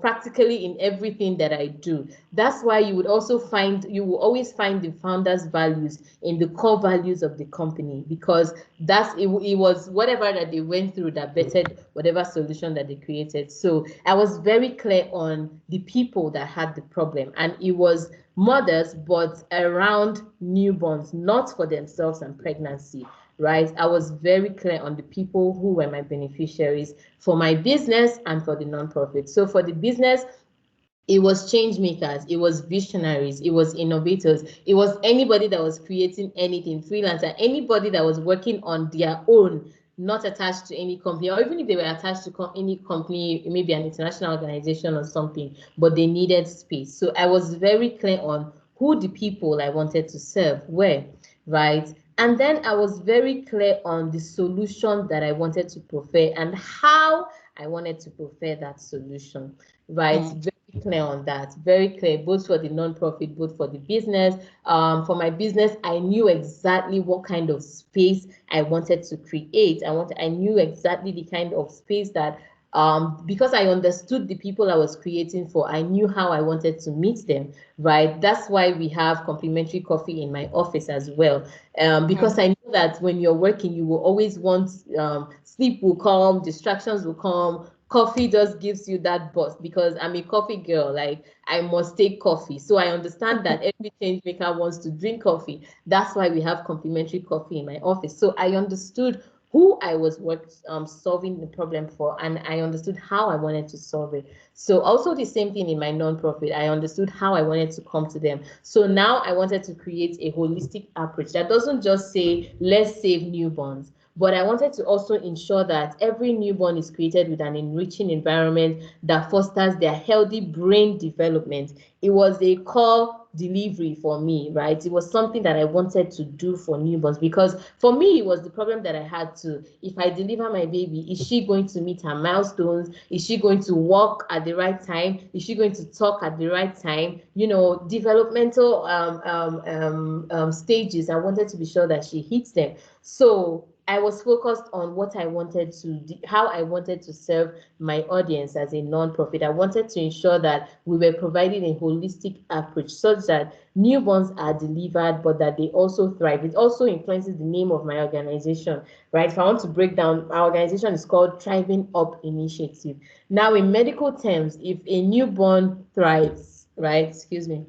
practically in everything that I do. That's why you will always find the founders' values in the core values of the company, because it was whatever that they went through that bettered whatever solution that they created. So I was very clear on the people that had the problem, and it was mothers, but around newborns, not for themselves and pregnancy, right? I was very clear on the people who were my beneficiaries for my business and for the nonprofit. So for the business, it was change makers, it was visionaries, it was innovators, it was anybody that was creating anything, freelancer, anybody that was working on their own, not attached to any company, or even if they were attached to any company, maybe an international organization or something, but they needed space. So I was very clear on who the people I wanted to serve were, right? And then I was very clear on the solution that I wanted to prefer and how I wanted to prefer that solution, right? mm, Very clear on that, very clear, both for the nonprofit, both for the business. For my business, I knew exactly what kind of space I wanted to create. I knew exactly the kind of space that because I understood the people I was creating for, I knew how I wanted to meet them, right? That's why we have complimentary coffee in my office as well. Because mm, I know that when you're working, you will always want sleep will come, distractions will come. Coffee just gives you that boost because I'm a coffee girl. Like I must take coffee. So I understand that every change maker wants to drink coffee. That's why we have complimentary coffee in my office. So I understood who I was solving the problem for, and I understood how I wanted to solve it. So also the same thing in my nonprofit, I understood how I wanted to come to them. So now I wanted to create a holistic approach that doesn't just say, let's save newborns, but I wanted to also ensure that every newborn is created with an enriching environment that fosters their healthy brain development. It was a core delivery for me, right? It was something that I wanted to do for newborns, because for me, it was the problem that I had to, if I deliver my baby, is she going to meet her milestones? Is she going to walk at the right time? Is she going to talk at the right time? You know, developmental stages. I wanted to be sure that she hits them. So I was focused on what I wanted to, how I wanted to serve my audience as a nonprofit. I wanted to ensure that we were providing a holistic approach such that newborns are delivered, but that they also thrive. It also influences the name of my organization, right? If I want to break down, our organization is called Thriving Up Initiative. Now, in medical terms, if a newborn thrives, right? Excuse me.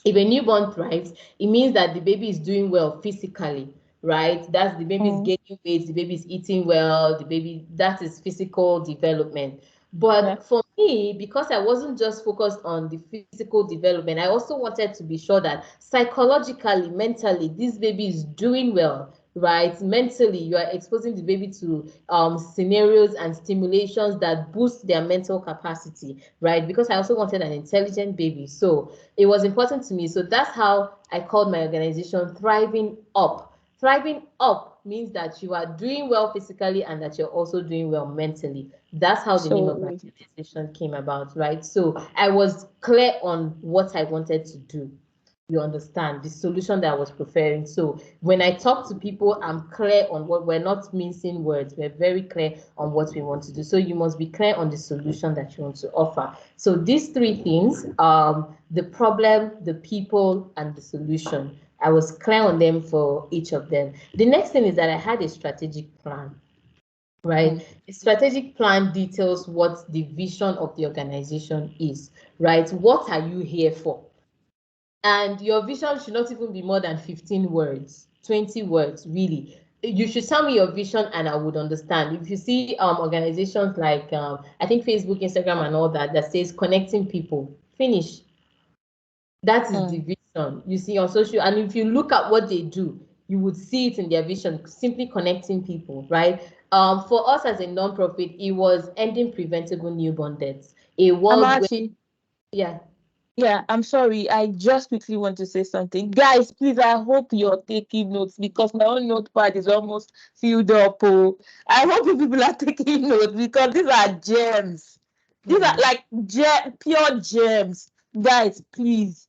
If a newborn thrives, it means that the baby is doing well physically, right? That's the baby is gaining weight, the baby is eating well, the baby, that is physical development. Yeah. But for me, because I wasn't just focused on the physical development, I also wanted to be sure that psychologically, mentally, this baby is doing well, right? Mentally, you are exposing the baby to scenarios and stimulations that boost their mental capacity, right? Because I also wanted an intelligent baby. So it was important to me. So that's how I called my organization Thriving Up. Thriving Up means that you are doing well physically and that you're also doing well mentally. That's how the name of my So organization came about, right? So I was clear on what I wanted to do. You understand the solution that I was preferring. So when I talk to people, I'm clear on what, we're not mincing words. We're very clear on what we want to do. So you must be clear on the solution that you want to offer. So these three things, the problem, the people, and the solution, I was clear on them for each of them. The next thing is that I had a strategic plan, right? A strategic plan details what the vision of the organization is, right? What are you here for? And your vision should not even be more than 15 words, 20 words, really. You should tell me your vision and I would understand. If you see organizations like I think Facebook, Instagram, and all that that says connecting people, finish. That is the vision. You see on social, and if you look at what they do, you would see it in their vision, simply connecting people, right? For us as a nonprofit, it was ending preventable newborn deaths. A world where, Amarachi, yeah. yeah, I'm sorry. I just quickly want to say something. Guys, please, I hope you're taking notes because my own notepad is almost filled up. Oh. I hope you people are taking notes because these are gems. These are like pure gems. Guys, please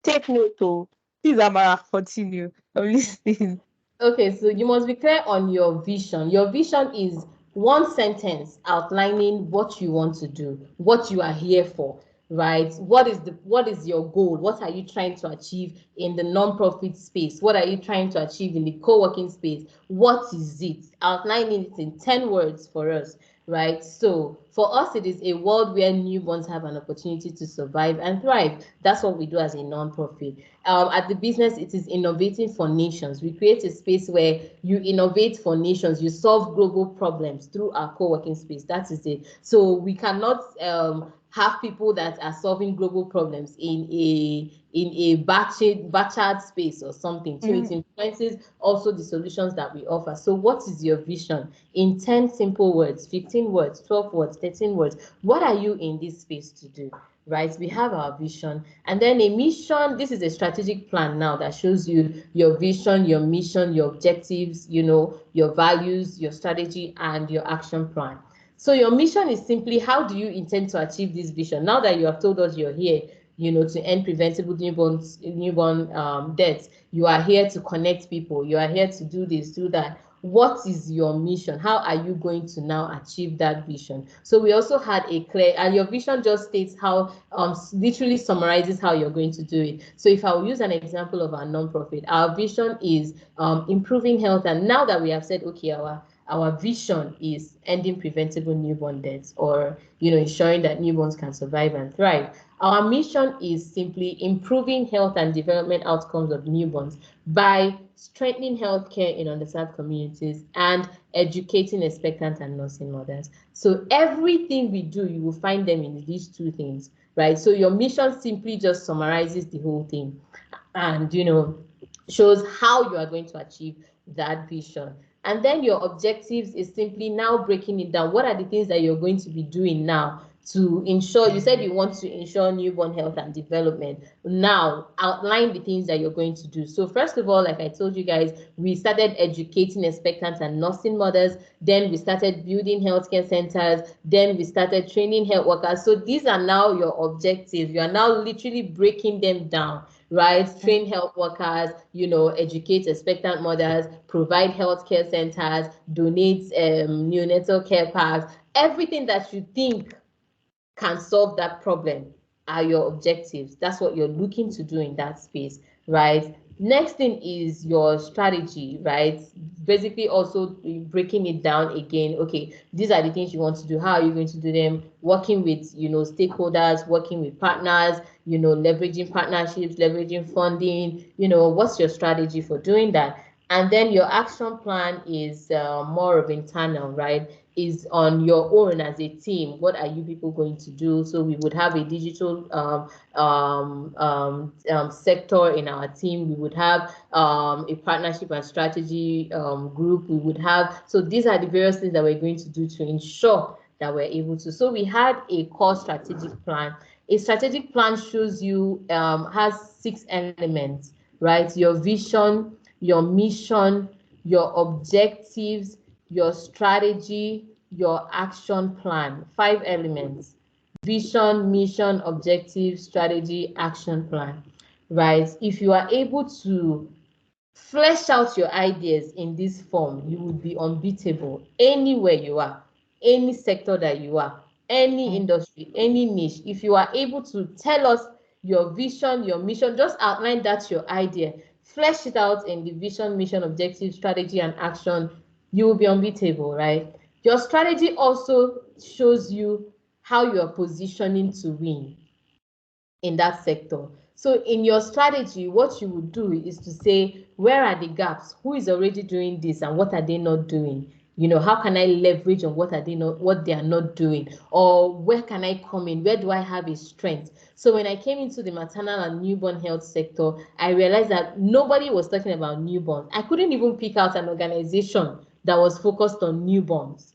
take note. Oh. Please, Amara, continue. I'm listening. Okay, so you must be clear on your vision. Your vision is one sentence outlining what you want to do, what you are here for, right? What is your goal? What are you trying to achieve in the nonprofit space? What are you trying to achieve in the co-working space? What is it? Outlining it in 10 words for us, right? So for us, it is a world where newborns have an opportunity to survive and thrive. That's what we do as a nonprofit. At the business, it is innovating for nations. We create a space where you innovate for nations. You solve global problems through our co-working space. That is it. So we cannot have people that are solving global problems in a batched space or something. So it influences also the solutions that we offer. So what is your vision in 10 simple words, 15 words, 12 words, 13 words? What are you in this space to do? Right, we have our vision, and then a mission. This is a strategic plan now that shows you your vision, your mission, your objectives, you know, your values, your strategy, and your action plan. So your mission is simply, how do you intend to achieve this vision? Now that you have told us you're here, you know, to end preventable newborn deaths, you are here to connect people, you are here to do this, do that. What is your mission? How are you going to now achieve that vision? So we also had a clear, and your vision just states how, literally summarizes how you're going to do it. So if I will use an example of our nonprofit, our vision is improving health. And now that we have said, okay, our vision is ending preventable newborn deaths, or ensuring that newborns can survive and thrive. Our mission is simply improving health and development outcomes of newborns by strengthening healthcare in underserved communities and educating expectant and nursing mothers. So everything we do, you will find them in these two things, right? So your mission simply just summarizes the whole thing, and shows how you are going to achieve that vision. And then your objectives is simply now breaking it down. What are the things that you're going to be doing now to ensure? You said you want to ensure newborn health and development. Now outline the things that you're going to do. So first of all, like I told you guys, we started educating expectant and nursing mothers. Then we started building healthcare centers. Then we started training health workers. So these are now your objectives. You are now literally breaking them down, right? Train health workers, educate expectant mothers, provide healthcare centers, donate neonatal care parks. Everything that you think can solve that problem are your objectives. That's what you're looking to do in that space, right? Next thing is your strategy, right? Basically also breaking it down again. Okay, these are the things you want to do. How are you going to do them? Working with, stakeholders, working with partners, leveraging partnerships, leveraging funding, what's your strategy for doing that? And then your action plan is more of internal, right? Is on your own as a team. What are you people going to do? So we would have a digital sector in our team. We would have a partnership and strategy group. We would have, so these are the various things that we're going to do to ensure that we're able to. So we had a core strategic plan. A strategic plan shows you, has 6 elements, right? Your vision, your mission, your objectives, your strategy, your action plan. 5 elements: vision, mission, objective, strategy, action plan, right? If you are able to flesh out your ideas in this form, you will be unbeatable anywhere you are, any sector that you are, any industry, any niche. If you are able to tell us your vision, your mission, just outline that's your idea, flesh it out in the vision, mission, objective, strategy, and action, you will be unbeatable, right? Your strategy also shows you how you are positioning to win in that sector. So in your strategy, what you would do is to say, where are the gaps? Who is already doing this and what are they not doing? How can I leverage on what they are not doing? Or where can I come in? Where do I have a strength? So when I came into the maternal and newborn health sector, I realized that nobody was talking about newborns. I couldn't even pick out an organization that was focused on newborns,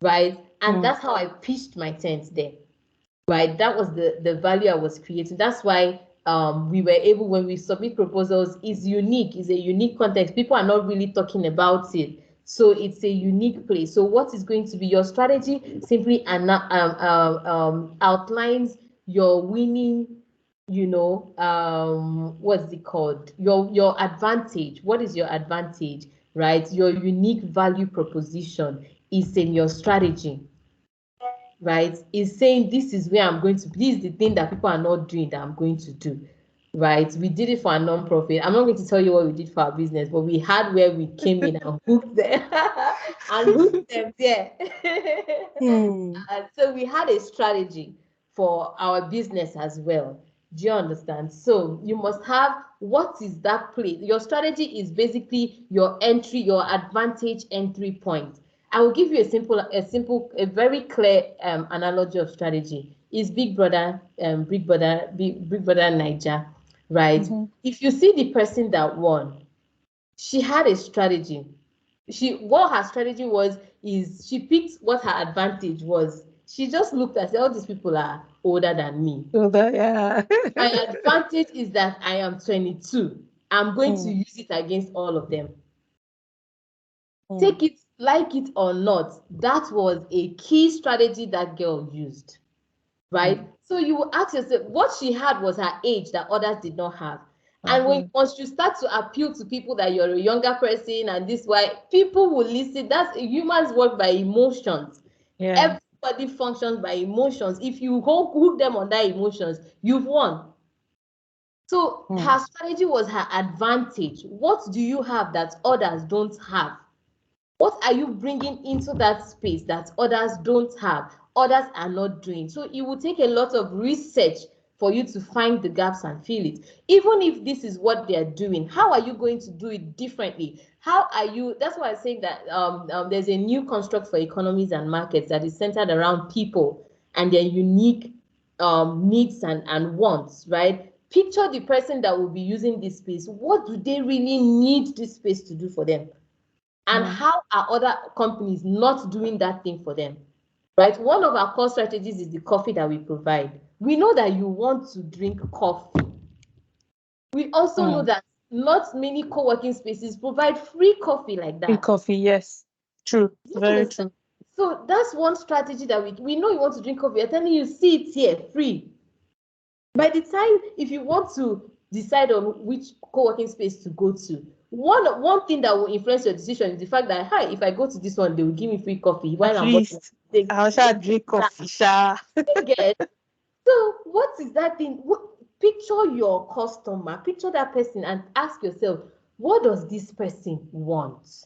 right? And that's how I pitched my tent there. Right, that was the value I was creating. That's why we were able, when we submit proposals, is unique, is a unique context. People are not really talking about it, so it's a unique place. So what is going to be your strategy? Simply outlines your winning, what's it called? Your advantage. What is your advantage, right? Your unique value proposition is in your strategy, right? Is saying, this is where I'm going to, this is the thing that people are not doing that I'm going to do, right? We did it for a non-profit. I'm not going to tell you what we did for our business, but we had where we came in and hooked them and hooked them there. So we had a strategy for our business as well. Do you understand? So you must have, what is that place? Your strategy is basically your entry, your advantage entry point. I will give you a very clear analogy of strategy. Is Big Brother, Big Brother Niger, right? If you see the person that won, she had a strategy. What her strategy was is she picked what her advantage was. She just looked at, all these people are older than me. Yeah. My advantage is that I am 22. I'm going to use it against all of them. Take it, like it or not, that was a key strategy that girl used, right? So you will ask yourself, what she had was her age that others did not have. And once you start to appeal to people that you're a younger person and this why, people will listen. That's, humans work by emotions. Yeah. Everybody functions by emotions. If you hook them on that emotions, you've won. So her strategy was her advantage. What do you have that others don't have? What are you bringing into that space that others don't have, others are not doing? So it will take a lot of research for you to find the gaps and fill it. Even if this is what they are doing, how are you going to do it differently? How are you? That's why I say that there's a new construct for economies and markets that is centered around people and their unique needs and wants, right? Picture the person that will be using this space. What do they really need this space to do for them? And how are other companies not doing that thing for them? Right? One of our core strategies is the coffee that we provide. We know that you want to drink coffee. We also know that not many co-working spaces provide free coffee like that. Free coffee, yes. True. Very true. So that's one strategy that we know you want to drink coffee. We're telling you, see it here, free. By the time, if you want to decide on which co-working space to go to, one thing that will influence your decision is the fact that, hi, if I go to this one, they will give me free coffee. While At I'm least I shall drink coffee, sha. So what is that thing? Picture your customer, picture that person and ask yourself, what does this person want?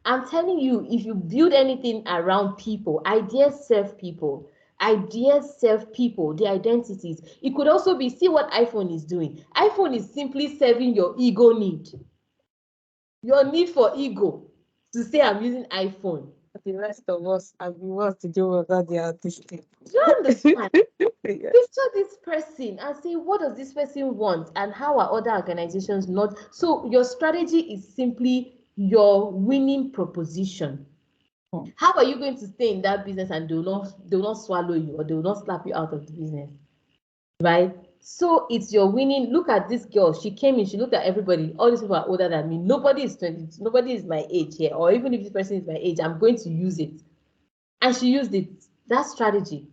I'm telling you, if you build anything around people, ideas serve people. Ideas serve people, the identities. It could also be, see what iPhone is doing. iPhone is simply serving your ego need. Your need for ego to say, I'm using iPhone. The rest of us have been what to do with that they are artistic. Do you understand? Picture this person and say, what does this person want? And how are other organizations not? So your strategy is simply your winning proposition. How are you going to stay in that business and they will not swallow you or they will not slap you out of the business? Right? So it's your winning. Look at this girl. She came in, she looked at everybody. All these people are older than me. Nobody is 20, nobody is my age here. Or even if this person is my age, I'm going to use it. And she used it. That strategy.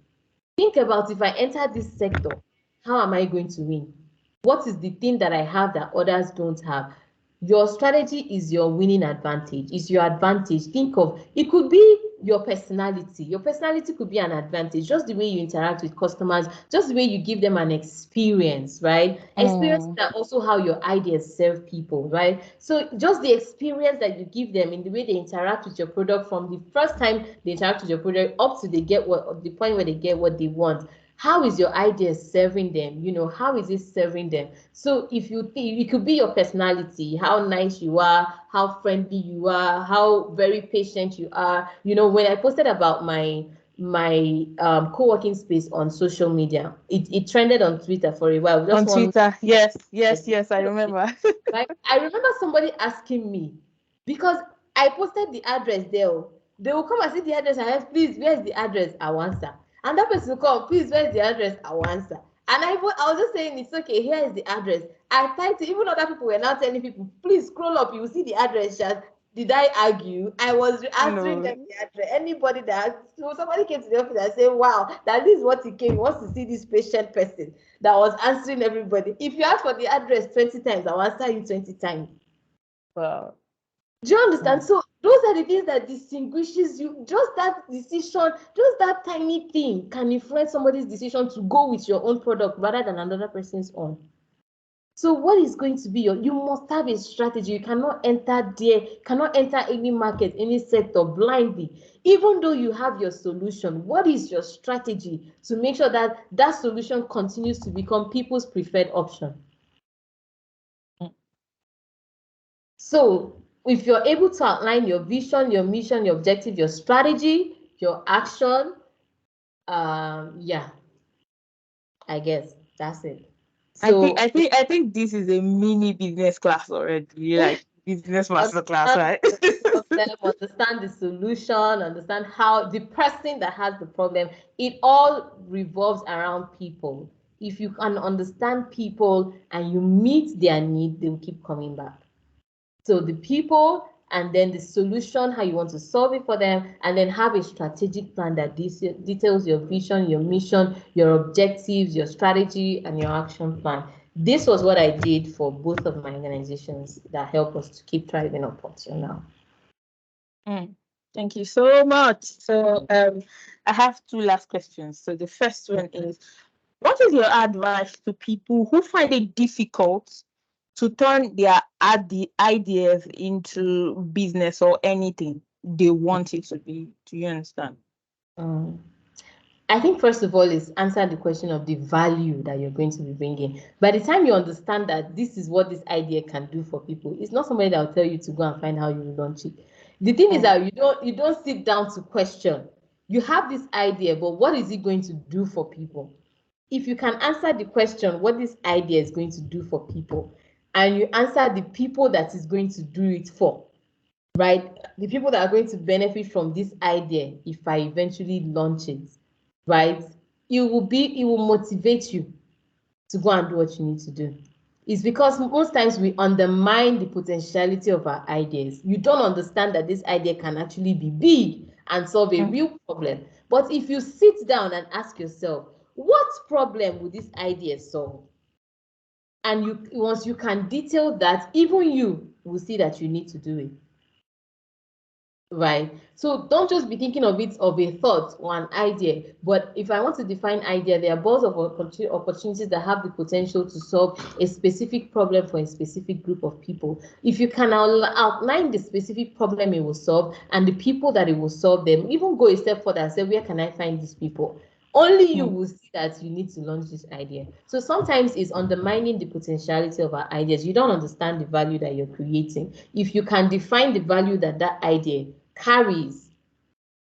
Think about, if I enter this sector, how am I going to win? What is the thing that I have that others don't have? Your strategy is your winning advantage, is your advantage. Think of, it could be your personality. Your personality could be an advantage, just the way you interact with customers, just the way you give them an experience, right? Experience that also how your ideas serve people, right? So just the experience that you give them in the way they interact with your product, from the first time they interact with your product up to they get the point where they get what they want. How is your idea serving them? You know, how is it serving them? So if you think, it could be your personality, how nice you are, how friendly you are, how very patient you are. You know, when I posted about my co-working space on social media, it trended on Twitter for a while. On Twitter, yes, I remember. Right? I remember somebody asking me, because I posted the address there. They will come and see the address and ask, please, where's the address? I will answer. And that person will come, please, where's the address? I will answer. And I was just saying, it's okay, here is the address. I typed it, even other people were now telling people, please scroll up, you will see the address. Did I argue? I was answering them the address. Anybody that, so somebody came to the office and said, wow, that is what he came, he wants to see this patient person that was answering everybody. If you ask for the address 20 times, I'll answer you 20 times. Wow. Do you understand? So those are the things that distinguishes you. Just that decision, just that tiny thing can influence somebody's decision to go with your own product rather than another person's own. So what is going to be you must have a strategy. You cannot enter there, cannot enter any market, any sector blindly. Even though you have your solution, what is your strategy to make sure that that solution continues to become people's preferred option? So if you're able to outline your vision, your mission, your objective, your strategy, your action, yeah, I guess that's it. So I think this is a mini business class already, like business master class, right? Understand the solution, understand how the person that has the problem. It all revolves around people. If you can understand people and you meet their need, they will keep coming back. So the people, and then the solution, how you want to solve it for them, and then have a strategic plan that details your vision, your mission, your objectives, your strategy, and your action plan. This was what I did for both of my organizations that help us to keep thriving up until now. Thank you so much. So I have two last questions. So the first one is, what is your advice to people who find it difficult to turn their ideas into business or anything they want it to be. Do you understand? I think first of all is answer the question of the value that you're going to be bringing. By the time you understand that this is what this idea can do for people, it's not somebody that will tell you to go and find how you will launch it. The thing is that you don't sit down to question. You have this idea, but what is it going to do for people? If you can answer the question, what this idea is going to do for people, and you answer the people that is going to do it for, right? The people that are going to benefit from this idea if I eventually launch it, right? It will motivate you to go and do what you need to do. It's because most times we undermine the potentiality of our ideas. You don't understand that this idea can actually be big and solve a real problem. But if you sit down and ask yourself, what problem would this idea solve? And once you can detail that, even you will see that you need to do it. Right. So don't just be thinking of it of a thought or an idea. But if I want to define idea, there are balls of opportunities that have the potential to solve a specific problem for a specific group of people. If you can outline the specific problem it will solve and the people that it will solve them, even go a step further and say, where can I find these people? Only you will see that you need to launch this idea. So sometimes it's undermining the potentiality of our ideas. You don't understand the value that you're creating. If you can define the value that that idea carries,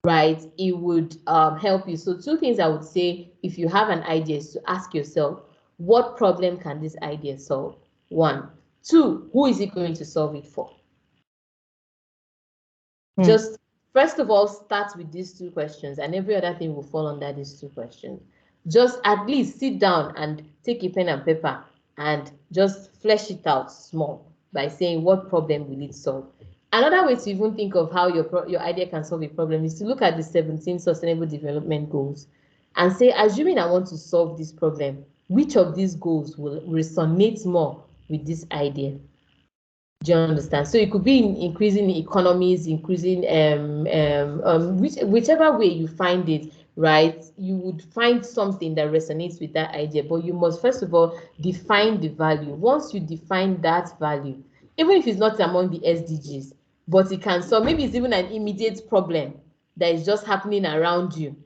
right, it would help you. So two things I would say if you have an idea is to ask yourself, what problem can this idea solve? One. Two, who is it going to solve it for? Just first of all, start with these two questions, and every other thing will fall under these two questions. Just at least sit down and take a pen and paper and just flesh it out small by saying, what problem will it solve? Another way to even think of how your idea can solve a problem is to look at the 17 Sustainable Development Goals and say, assuming I want to solve this problem, which of these goals will resonate more with this idea? Do you understand? So it could be in increasing economies, increasing whichever way you find it, right? You would find something that resonates with that idea, but you must first of all define the value. Once you define that value, even if it's not among the SDGs, but it can solve, maybe it's even an immediate problem that is just happening around you,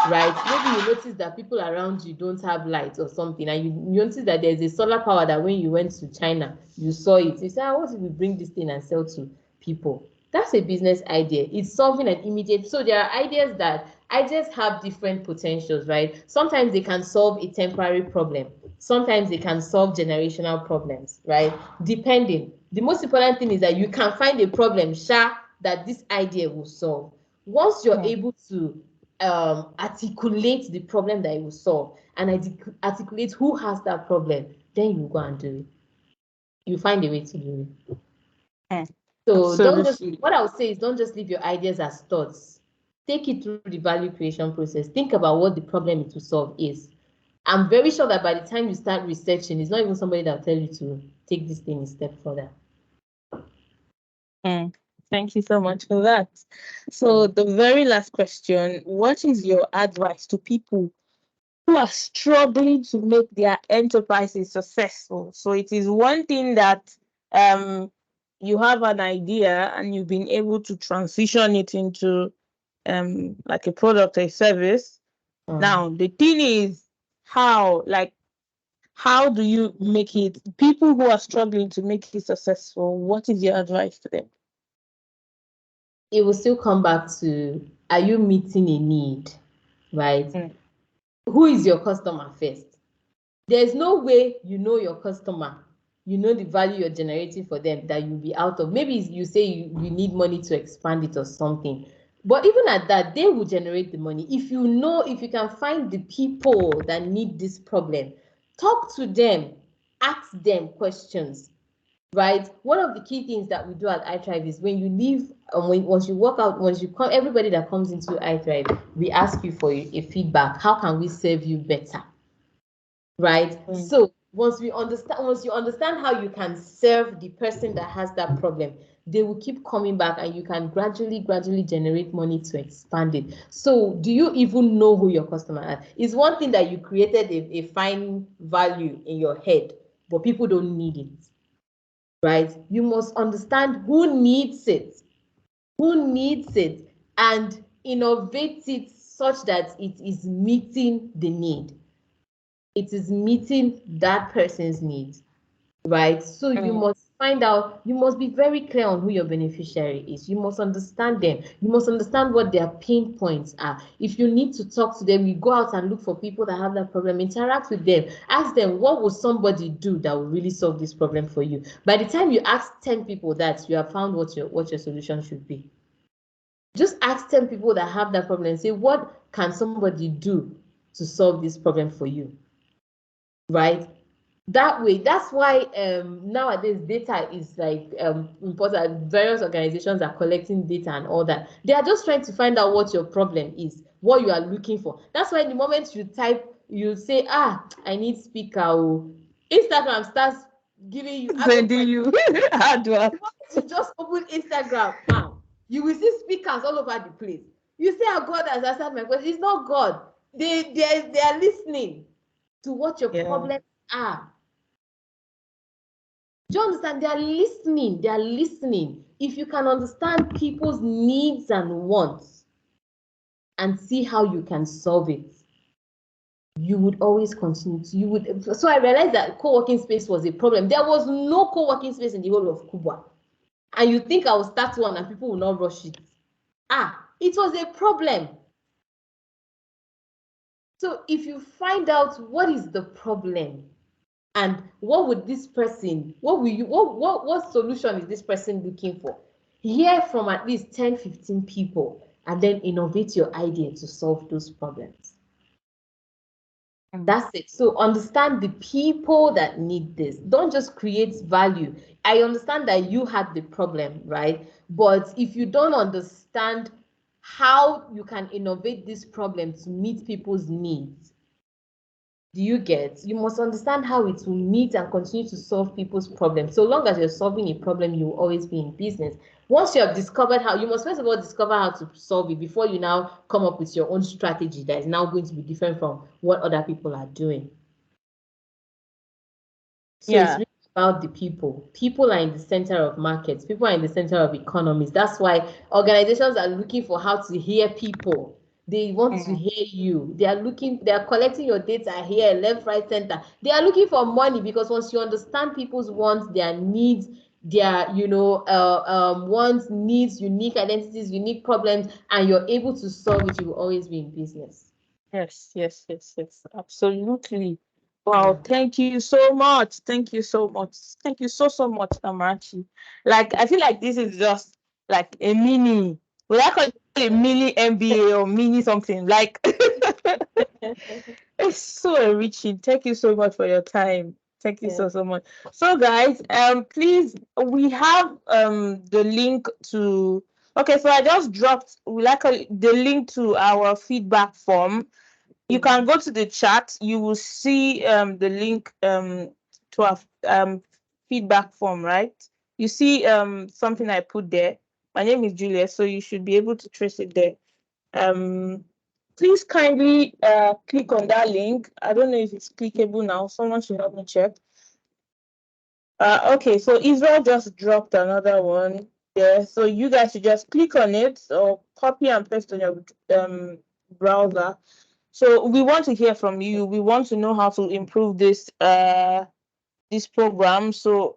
right? Maybe you notice that people around you don't have light or something, and you notice that there's a solar power that when you went to China, you saw it. You say, what if we bring this thing and sell to people? That's a business idea. It's solving an immediate. So there are ideas have different potentials, right? Sometimes they can solve a temporary problem. Sometimes they can solve generational problems, right? Depending. The most important thing is that you can find a problem, that this idea will solve. Once you're able to articulate the problem that it will solve and articulate who has that problem, then you go and do it. You find a way to do it. So what I would say is don't just leave your ideas as thoughts. Take it through the value creation process. Think about what the problem it will solve is. I'm very sure that by the time you start researching, it's not even somebody that will tell you to take this thing a step further. Thank you so much for that. So the very last question, what is your advice to people who are struggling to make their enterprises successful? So it is one thing that you have an idea and you've been able to transition it into like a product or a service. Now the thing is how do you make it? People who are struggling to make it successful, what is your advice to them? It will still come back to, are you meeting a need, right? Who is your customer first? There's no way you know your customer, you know the value you're generating for them, that you'll be out of. Maybe you say you need money to expand it or something. But even at that, they will generate the money. If you can find the people that need this problem, talk to them, ask them questions. Right. One of the key things that we do at iThrive is when you leave, once you walk out, once you come, everybody that comes into iThrive, we ask you for a feedback. How can we serve you better? Right. So once you understand how you can serve the person that has that problem, they will keep coming back, and you can gradually generate money to expand it. So do you even know who your customer is? It's one thing that you created a fine value in your head, but people don't need it. right? You must understand who needs it, and innovate it such that it is meeting the need. It is meeting that person's needs, right? So you must find out, you must be very clear on who your beneficiary is. You must understand them. You must understand what their pain points are. If you need to talk to them, you go out and look for people that have that problem, interact with them, ask them, what would somebody do that will really solve this problem for you? By the time you ask 10 people that, you have found what your solution should be. Just ask 10 people that have that problem and say, what can somebody do to solve this problem for you? Right? That way, that's why nowadays data is like important. Various organizations are collecting data and all that. They are just trying to find out what your problem is, what you are looking for. That's why the moment you type, you say, I need speaker, Instagram starts giving you Sending you advert. you just open Instagram, you will see speakers all over the place. You say, God has answered my question. It's not God. They are listening to what your problems are. Do you understand? They are listening. They are listening. If you can understand people's needs and wants and see how you can solve it, you would always continue to, so I realized that co-working space was a problem. There was no co-working space in the whole of Cuba. And you think I will start one and people will not rush it. It was a problem. So if you find out what is the problem and what would this person, what solution is this person looking for? Hear from at least 10, 15 people and then innovate your idea to solve those problems. That's it. So understand the people that need this. Don't just create value. I understand that you had the problem, right? But if you don't understand how you can innovate this problem to meet people's needs, do you get? You must understand how it will meet and continue to solve people's problems. So long as you're solving a problem, you will always be in business. Once you have discovered how, you must first of all discover how to solve it before you now come up with your own strategy that is now going to be different from what other people are doing. So it's really about the people. People are in the center of markets. People are in the center of economies. That's why organizations are looking for how to hear people. They want to hear you. They are collecting your data here, left, right, center. They are looking for money because once you understand people's wants, their needs, their wants, needs, unique identities, unique problems, and you're able to solve it, you will always be in business. Yes, absolutely. Wow, thank you so much. Thank you so much. Thank you so much, Amarachi. Like, I feel like this is just like a mini, well, I call it a mini MBA or mini something. Like, it's so enriching. Thank you so much for your time. Thank you so much. So guys, please, we have the link to, okay, so I just dropped the link to our feedback form. You can go to the chat. You will see the link to our feedback form, right? You see something I put there. My name is Julia, so you should be able to trace it there. Please kindly click on that link. I don't know if it's clickable now. Someone should help me check. Okay, so Israel just dropped another one there. So you guys should just click on it or copy and paste on your browser. So we want to hear from you. We want to know how to improve this program so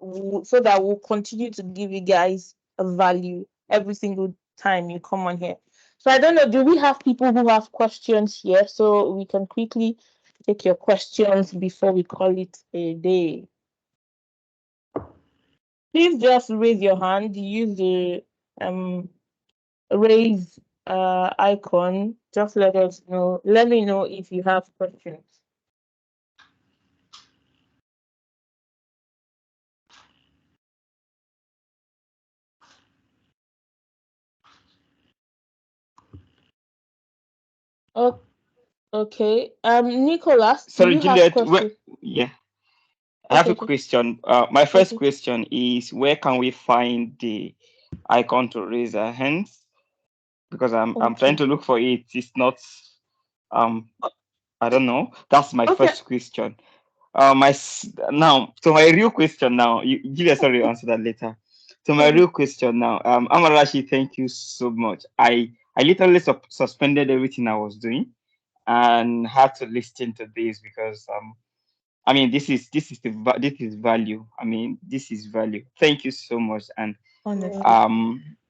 that we'll continue to give you guys a value every single time you come on here. So I don't know, do we have people who have questions here so we can quickly take your questions before we call it a day? Please just raise your hand. Use the raise icon. Just let us know. Let me know if you have questions. Oh, okay. Nicholas, Sorry, do you have Juliet. questions? I have a Okay. question. My first question is, where can we find the icon to raise our hands? Because I'm trying to look for it. It's not I don't know. That's my first question. So my real question now, Julia, sorry, answer that later. So my real question now, Amarachi, thank you so much. I literally suspended everything I was doing and had to listen to this because I mean this is value. I mean this is value. Thank you so much, and Honestly.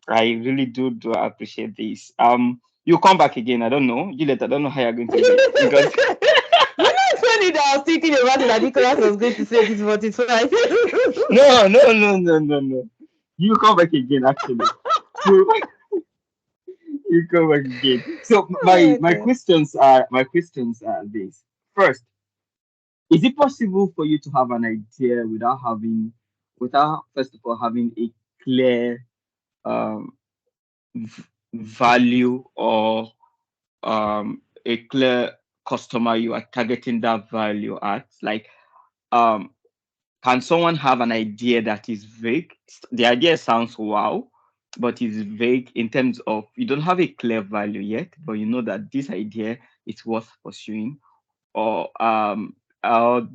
I really do appreciate this. You come back again. I don't know, Juliet. I don't know how you're going to do it because You know, it's funny that I was thinking about it that Nicholas was going to say this, but it's fine. no. You come back again, actually. So you come back again. So Oh, my God. questions are this. First, is it possible for you to have an idea without first of all having a clear um value or a clear customer you are targeting that value at? Like, um can someone have an idea that is vague? The idea sounds wow, but is vague in terms of you don't have a clear value yet, but you know that this idea is worth pursuing, or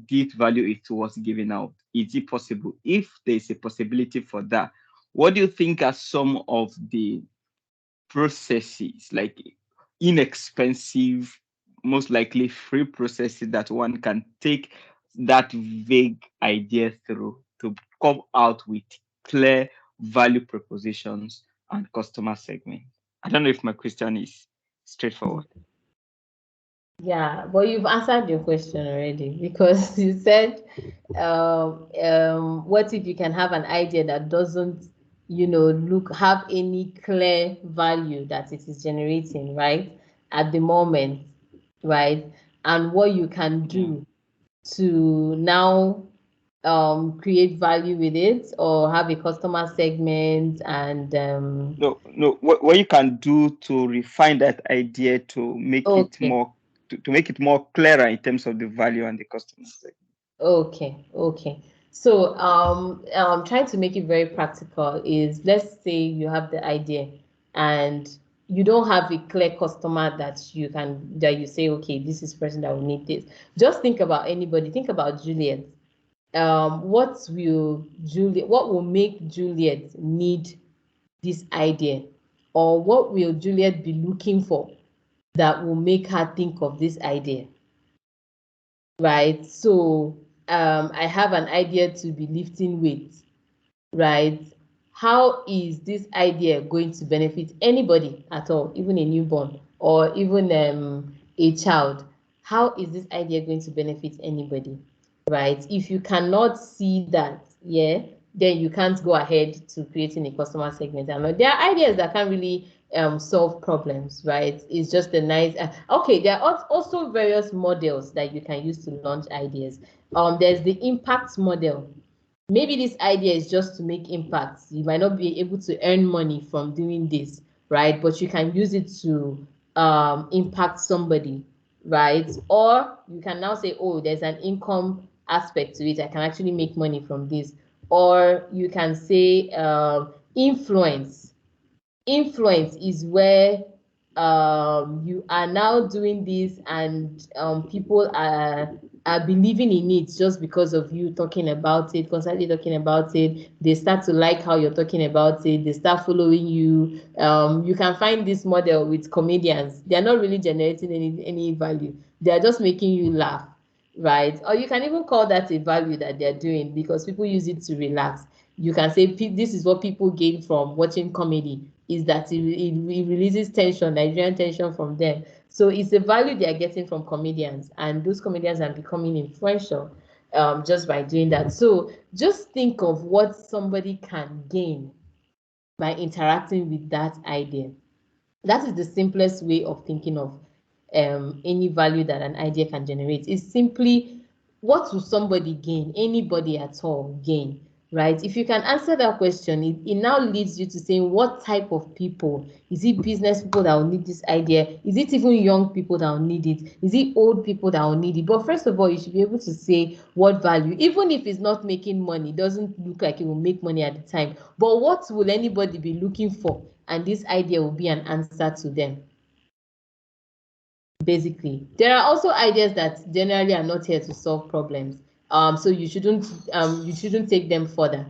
this value is worth giving out. Is it possible? If there's a possibility for that, what do you think are some of the processes, like inexpensive, most likely free processes that one can take that vague idea through to come out with clear value propositions and customer segment? I don't know if my question is straightforward. Yeah, but you've answered your question already because you said, what if you can have an idea that doesn't, have any clear value that it is generating, right? At the moment, right? And what you can Yeah. do to now create value with it or have a customer segment and No. What you can do to refine that idea to make it okay. more to make it more clearer in terms of the value and the customer segment. Okay. So, trying to make it very practical is, let's say you have the idea and you don't have a clear customer that you say, okay, this is the person that will need this. Just think about anybody. Think about Juliet. What will make Juliet need this idea, or what will Juliet be looking for that will make her think of this idea? Right? So I have an idea to be lifting weights, right? How is this idea going to benefit anybody at all, even a newborn or even a child? How is this idea going to benefit anybody, right? If you cannot see that, yeah, then you can't go ahead to creating a customer segment. And there are ideas that can't really solve problems, right? It's just a nice okay. There are also various models that you can use to launch ideas. There's the impact model. Maybe this idea is just to make impacts. You might not be able to earn money from doing this, right? But you can use it to impact somebody, right? Or you can now say, oh, there's an income aspect to it. I can actually make money from this. Or you can say influence. Influence is where you are now doing this and people are believing in it just because of you talking about it, constantly talking about it. They start to like how you're talking about it. They start following you. You can find this model with comedians. They're not really generating any value. They're just making you laugh, right? Or you can even call that a value that they're doing because people use it to relax. You can say this is what people gain from watching comedy, is that it releases tension, Nigerian tension from them. So it's a value they are getting from comedians, and those comedians are becoming influential just by doing that. So just think of what somebody can gain by interacting with that idea. That is the simplest way of thinking of any value that an idea can generate. Is simply, what will somebody gain? Anybody at all gain, right? If you can answer that question, it now leads you to saying, what type of people? Is it business people that will need this idea? Is it even young people that will need it? Is it old people that will need it? But first of all, you should be able to say what value, even if it's not making money, doesn't look like it will make money at the time. But what will anybody be looking for? And this idea will be an answer to them. Basically, there are also ideas that generally are not here to solve problems. So you shouldn't take them further,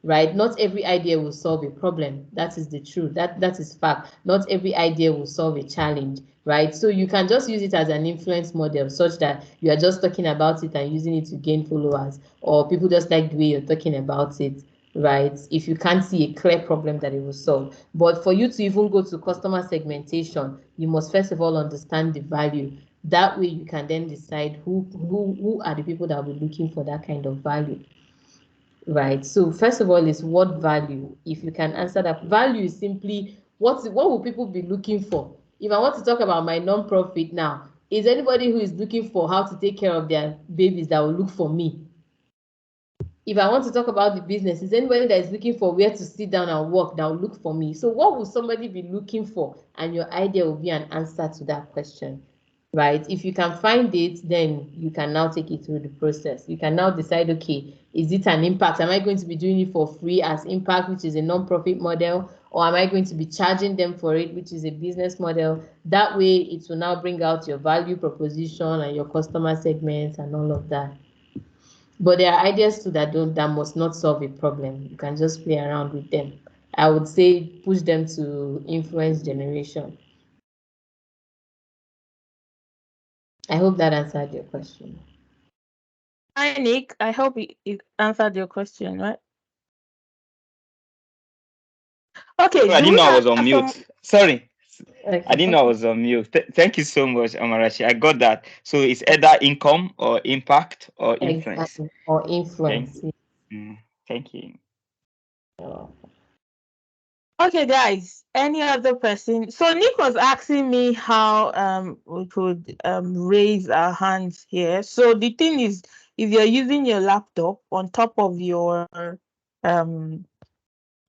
right? Not every idea will solve a problem. That is the truth. That is fact. Not every idea will solve a challenge, right? So you can just use it as an influence model, such that you are just talking about it and using it to gain followers, or people just like the way you're talking about it, right? If you can't see a clear problem that it will solve. But for you to even go to customer segmentation, you must first of all understand the value. That way you can then decide who are the people that will be looking for that kind of value. Right. So first of all is what value. If you can answer that, value is simply what will people be looking for? If I want to talk about my non-profit now, is anybody who is looking for how to take care of their babies that will look for me? If I want to talk about the business, is anybody that is looking for where to sit down and work that will look for me? So what will somebody be looking for? And your idea will be an answer to that question, right? If you can find it, then you can now take it through the process. You can now decide, okay, is it an impact? Am I going to be doing it for free as impact, which is a non-profit model? Or am I going to be charging them for it, which is a business model? That way, it will now bring out your value proposition and your customer segments and all of that. But there are ideas too that must not solve a problem. You can just play around with them. I would say push them to influence generation. I hope that answered your question. Hi, Nick. I hope it answered your question, right? Okay, I do didn't we know I have was on some? mute. Sorry. I Okay. didn't know I was on mute. Thank you so much, Amarachi. I got that. So it's either income or impact or influence. Exactly. Or Thank influence. you. Thank you. Yeah. Okay, guys. Any other person? So Nick was asking me how we could raise our hands here. So the thing is, if you're using your laptop on top of your um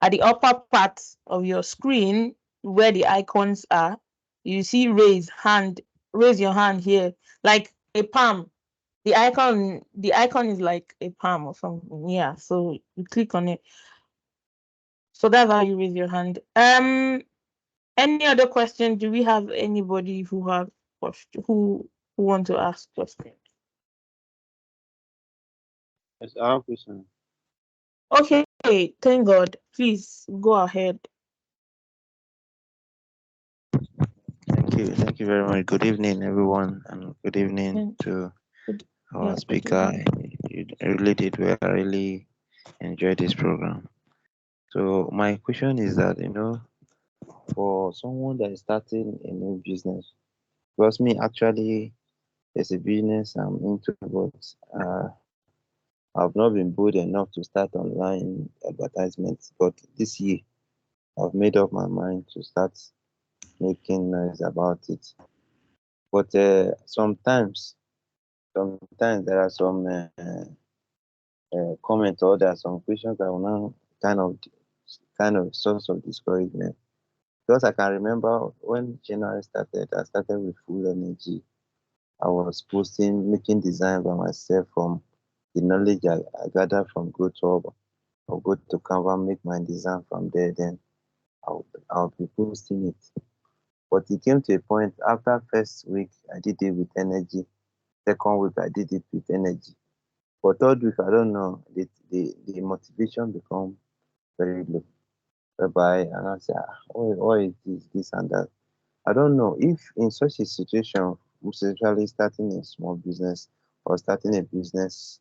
at the upper part of your screen where the icons are, you see raise your hand here, like a palm. The icon is like a palm or something. Yeah. So you click on it. So that's how you raise your hand. Any other question? Do we have anybody who have question who want to ask questions? Yes, I have a question. Okay, thank God. Please go ahead. Thank you very much. Good evening, everyone, and good evening Mm, to Yeah, our good speaker. evening. You really did well. I really enjoyed this program. So my question is that for someone that is starting a new business, because me actually there's a business I'm into, but I've not been bold enough to start online advertisements. But this year, I've made up my mind to start making noise about it. But sometimes there are some comments or there are some questions that will now kind of source of discouragement. Because I can remember when January started, I started with full energy. I was posting, making designs by myself from the knowledge I gathered from GoTube. I'll go to Canva, make my design from there, then I'll be posting it. But it came to a point after first week I did it with energy. Second week I did it with energy. For third week, I don't know, the motivation become very low. Whereby and I say, why is this and that? I don't know if in such a situation, most especially starting a small business or starting a business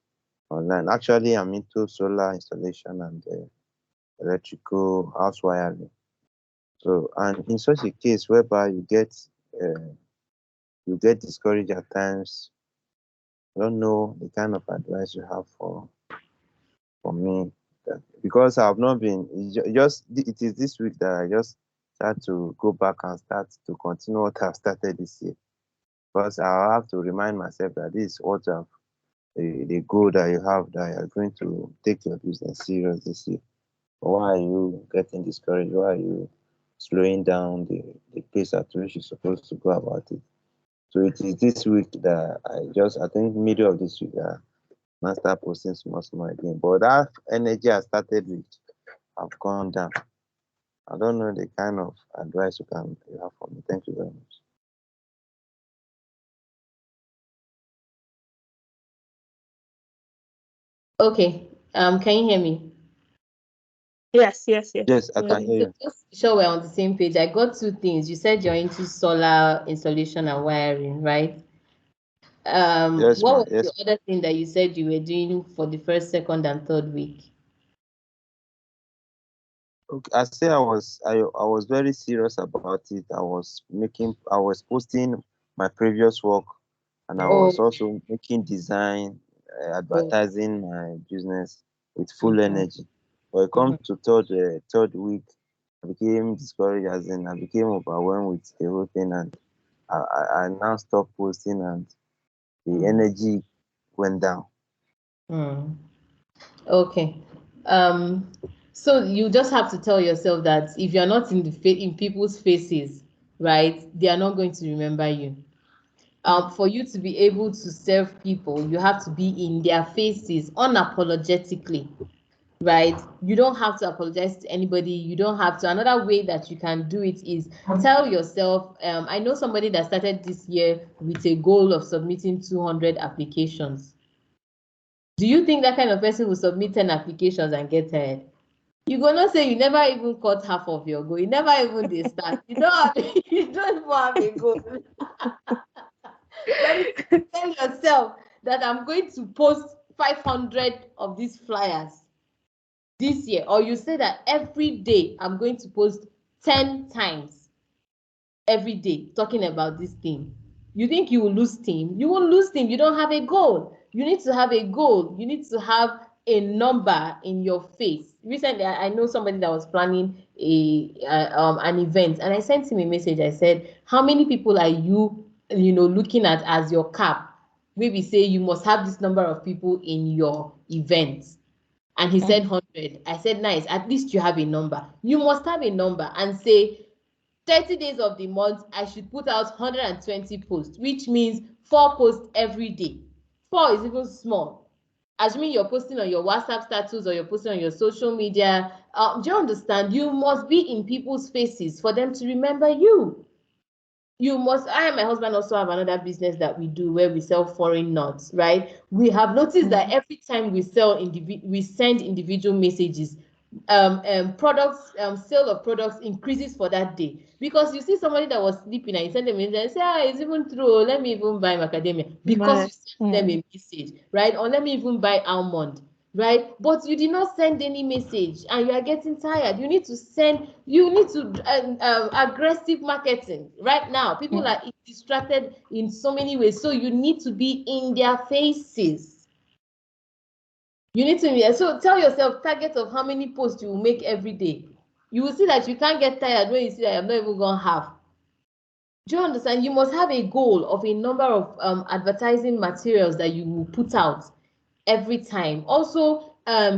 online. Actually, I'm into solar installation and electrical house wiring. So, and in such a case whereby uh, you get discouraged at times, I don't know the kind of advice you have for me because I've not been just it is this week that I just start to go back and start to continue what I've started this year. Because I'll have to remind myself that this is what the goal that you have that you're going to take your business serious this year. Why are you getting discouraged? Why are you slowing down the pace at which you're supposed to go about it? So it is this week that I think middle of this week that I start posting small again. But that energy I started with have gone down. I don't know the kind of advice you have for me. Thank you very much. Okay. Can you hear me? Yes. Yes, I can Okay, hear so you. just to show we're on the same page, I got two things. You said you're into solar installation and wiring, right? Yes, What ma. was the Yes. other thing that you said you were doing for the first, second, and third week? Okay. I was very serious about it. I was posting my previous work, and I Oh, was also making design, oh, advertising my business with full mhm, energy. But it mhm, comes to third week, I became discouraged, as in I became overwhelmed with the whole thing, and I now stopped posting, and the mhm, energy went down. mhm. Okay. Um, so you just have to tell yourself that if you're not in in people's faces, right, they are not going to remember you. For you to be able to serve people, you have to be in their faces unapologetically, right? You don't have to apologize to anybody. You don't have to. Another way that you can do it is tell yourself, I know somebody that started this year with a goal of submitting 200 applications. Do you think that kind of person will submit 10 applications and get tired? You gonna say you never even cut half of your goal. You never even did start. You don't have, you don't even have a goal. But if you tell yourself that I'm going to post 500 of these flyers this year, or you say that every day I'm going to post 10 times every day talking about this thing, you think you will lose steam? You won't lose steam. You don't have a goal. You need to have a goal. You need to have a number in your face. Recently, I know somebody that was planning an event, and I sent him a message. I said, how many people are you, looking at as your cap? Maybe say you must have this number of people in your event. And he said 100. I said, nice. At least you have a number. You must have a number and say 30 days of the month, I should put out 120 posts, which means 4 posts every day. 4 is even small. Assuming you're posting on your WhatsApp status or you're posting on your social media, do you understand? You must be in people's faces for them to remember you. You must. I and my husband also have another business that we do where we sell foreign nuts, right? We have noticed that every time we we send individual messages, products, sale of products increases for that day, because you see somebody that was sleeping and you send them a message and say, ah, it's even true, oh, let me even buy macadamia, because you But sent them a message, right? Or let me even buy almond, right? But you did not send any message and you are getting tired. You need to send, you need to aggressive marketing right now. People are distracted in so many ways, so you need to be in their faces. You need to be, so tell yourself target of how many posts you will make every day. You will see that you can't get tired when you see that I'm not even gonna have. Do you understand? You must have a goal of a number of advertising materials that you will put out every time. Also,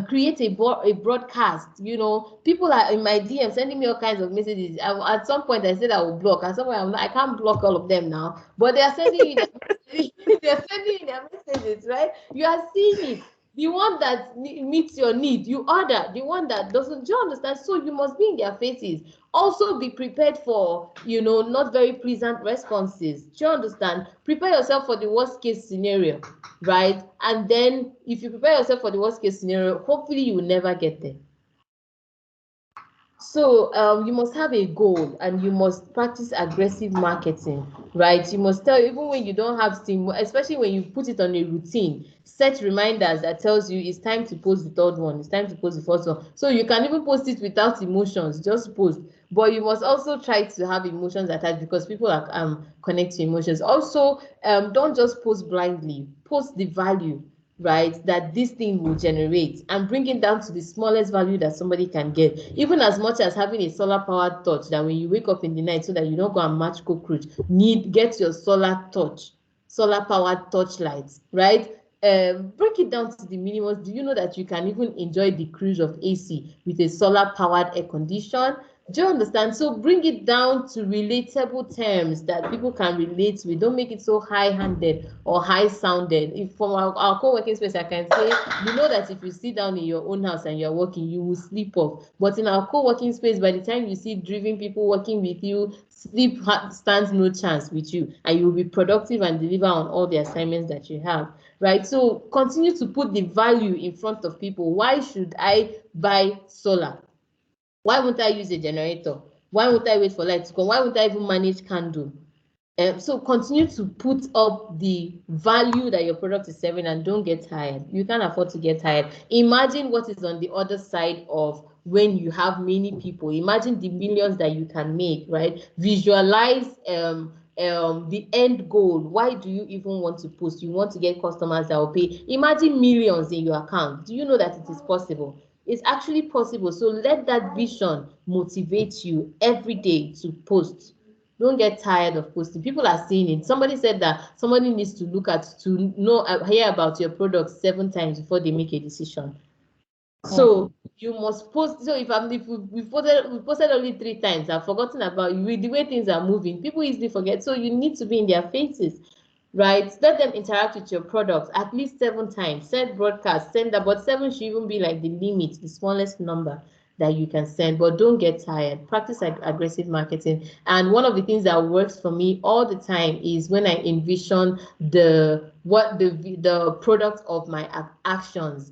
create a broadcast. People are in my DM sending me all kinds of messages. At some point, I said I will block. At some point, I can't block all of them now. But they are sending you their messages. They're sending you their messages, right? You are seeing it. The one that meets your need, you order. The one that doesn't, do you understand? So you must be in their faces. Also, be prepared for, not very pleasant responses. Do you understand? Prepare yourself for the worst case scenario, right? And then if you prepare yourself for the worst case scenario, hopefully you will never get there. So you must have a goal and you must practice aggressive marketing, right? You must tell, even when you don't have steam, especially when you put it on a routine, set reminders that tells you it's time to post the third one, it's time to post the fourth one. So you can even post it without emotions, just post. But you must also try to have emotions attached, because people are connect to emotions. Also, don't just post blindly, post the value, right, that this thing will generate, and bring it down to the smallest value that somebody can get, even as much as having a solar powered torch, that when you wake up in the night, so that you don't go and match cockroach, get your solar torch, solar powered torch lights, right? Break it down to the minimum. Do you know that you can even enjoy the cruise of AC with a solar powered air condition, Do you understand? So bring it down to relatable terms that people can relate with. Don't make it so high-handed or high-sounded. If from our co-working space, I can say, you know that if you sit down in your own house and you're working, you will sleep off. But in our co-working space, by the time you see driven people working with you, sleep stands no chance with you, and you will be productive and deliver on all the assignments that you have, right? So continue to put the value in front of people. Why should I buy solar? Why won't I use a generator? Why won't I wait for light to come? Why won't I even manage candle? So continue to put up the value that your product is serving and don't get tired. You can't afford to get tired. Imagine what is on the other side of when you have many people. Imagine the millions that you can make, right? Visualize the end goal. Why do you even want to post? You want to get customers that will pay. Imagine millions in your account. Do you know that it is possible? It's actually possible. So let that vision motivate you every day to post. Don't get tired of posting. People are seeing it. Somebody said that somebody needs to look at, to know, hear about your product 7 times before they make a decision. So you must post. So if we've posted only 3 times, I've forgotten about you. With the way things are moving, people easily forget. So you need to be in their faces, right? Let them interact with your products at least 7 times. Send broadcast, send that, but 7 should even be like the limit, the smallest number that you can send. But don't get tired. Practice aggressive marketing. And one of the things that works for me all the time is when I envision the product of my actions,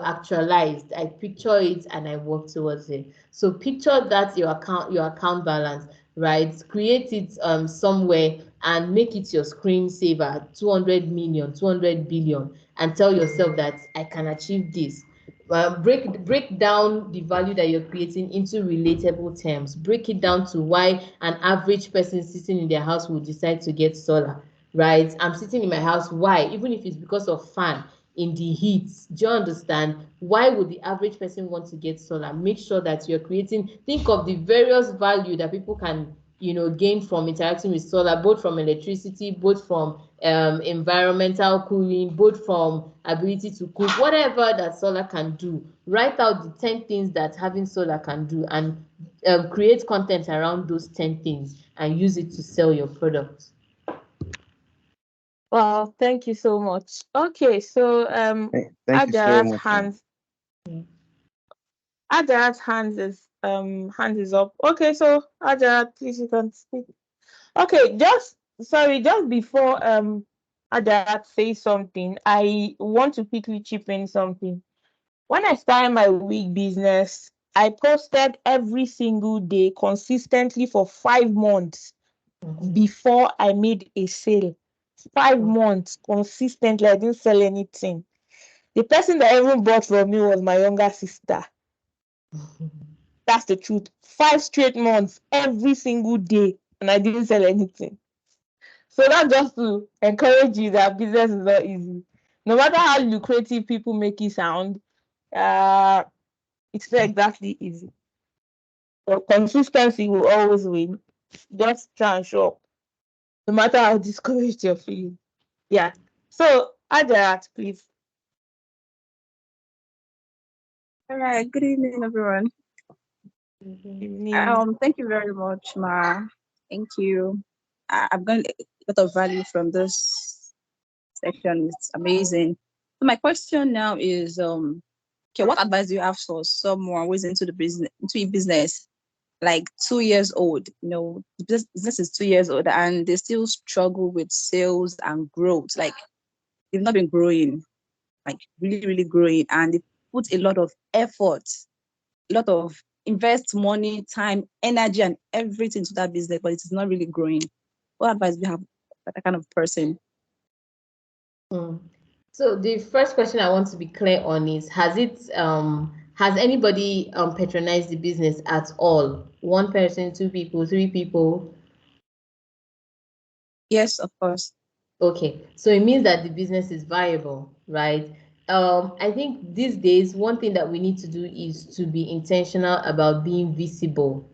actualized. I picture it and I work towards it. So picture that your account balance, right? Create it somewhere and make it your screensaver, 200 million, 200 billion, and tell yourself that I can achieve this. Break down the value that you're creating into relatable terms. Break it down to why an average person sitting in their house will decide to get solar, right? I'm sitting in my house. Why? Even if it's because of fan in the heat. Do you understand? Why would the average person want to get solar? Make sure that you're creating, think of the various value that people can gain from interacting with solar, both from electricity, both from environmental cooling, both from ability to cook, whatever that solar can do. Write out the 10 things that having solar can do, and create content around those 10 things and use it to sell your products. Well, thank you so much. Okay, so Thank you so much. Ajarat's hand is up. Okay, so Ajarat, please, you can speak. Okay, just before Ajarat says something, I want to quickly chip in something. When I started my wig business, I posted every single day consistently for 5 months before I made a sale. 5 months consistently, I didn't sell anything. The person that even bought from me was my younger sister. That's the truth. 5 straight months, every single day, and I didn't sell anything. So that's just to encourage you that business is not easy. No matter how lucrative people make it sound, it's not exactly easy. So consistency will always win. Just try and show up, no matter how discouraged you're feeling. Yeah. So Ajarat, please. All right. Good evening, everyone. Thank you very much, Ma. Thank you. I've gotten a lot of value from this section. It's amazing. So my question now is, okay, what advice do you have for someone who is into business, like 2 years old? The business is 2 years old and they still struggle with sales and growth. Like they've not been growing, like really, really growing, and they put a lot of effort, a lot of invest money, time, energy, and everything to that business, but it is not really growing. What advice do you have for that kind of person? So the first question I want to be clear on is, has anybody patronized the business at all? 1 person, 2 people, 3 people? Yes, of course. Okay, so it means that the business is viable, right? I think these days, one thing that we need to do is to be intentional about being visible,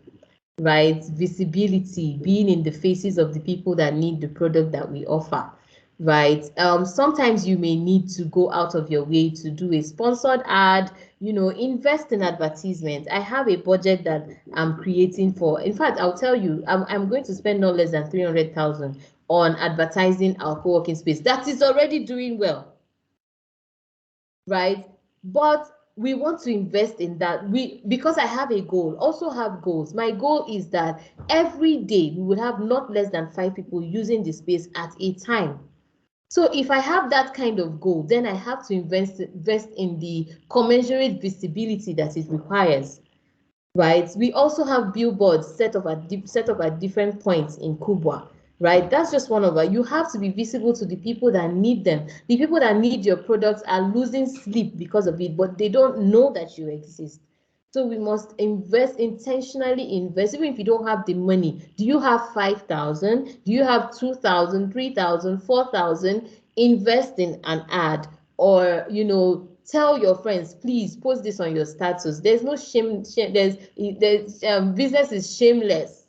right? Visibility, being in the faces of the people that need the product that we offer, right? Sometimes you may need to go out of your way to do a sponsored ad, invest in advertisement. I have a budget that I'm creating for. In fact, I'll tell you, I'm going to spend no less than 300,000 on advertising our co-working space. That is already doing well, right? But we want to invest in that. Because I have a goal, also have goals. My goal is that every day we would have not less than 5 people using the space at a time. So if I have that kind of goal, then I have to invest in the commensurate visibility that it requires, right? We also have billboards set up at different points in Kubwa, right? That's just one of it. You have to be visible to the people that need them. The people that need your products are losing sleep because of it, but they don't know that you exist. So we must intentionally invest, even if you don't have the money. Do you have 5,000? Do you have 2,000, 3,000, 4,000? Invest in an ad, or tell your friends, please post this on your status. There's no shame. There's business is shameless,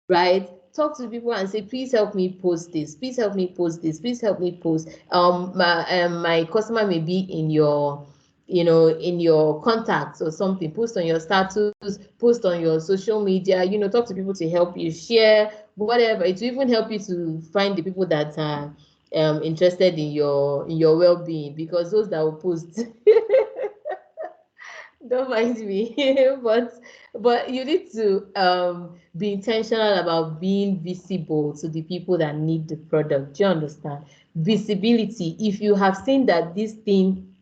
right? Talk to people and say, please help me post this. Please help me post this. Please help me post. My customer may be in your in your contacts or something. Post on your status, post on your social media, talk to people to help you share whatever. It will even help you to find the people that are interested in your well-being, because those that will post don't mind me. but you need to be intentional about being visible to the people that need the product. Do you understand? Visibility. If you have seen that this thing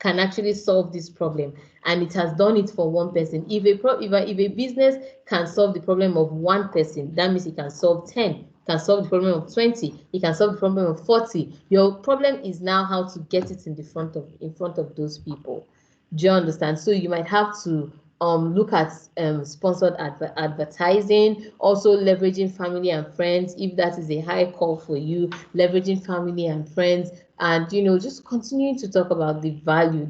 can actually solve this problem, and it has done it for one person. If a business can solve the problem of one person, that means it can solve 10, can solve the problem of 20, it can solve the problem of 40. Your problem is now how to get it in front of those people. Do you understand? So you might have to look at sponsored advertising, also leveraging family and friends if that is a high call for you, leveraging family and friends, and just continuing to talk about the value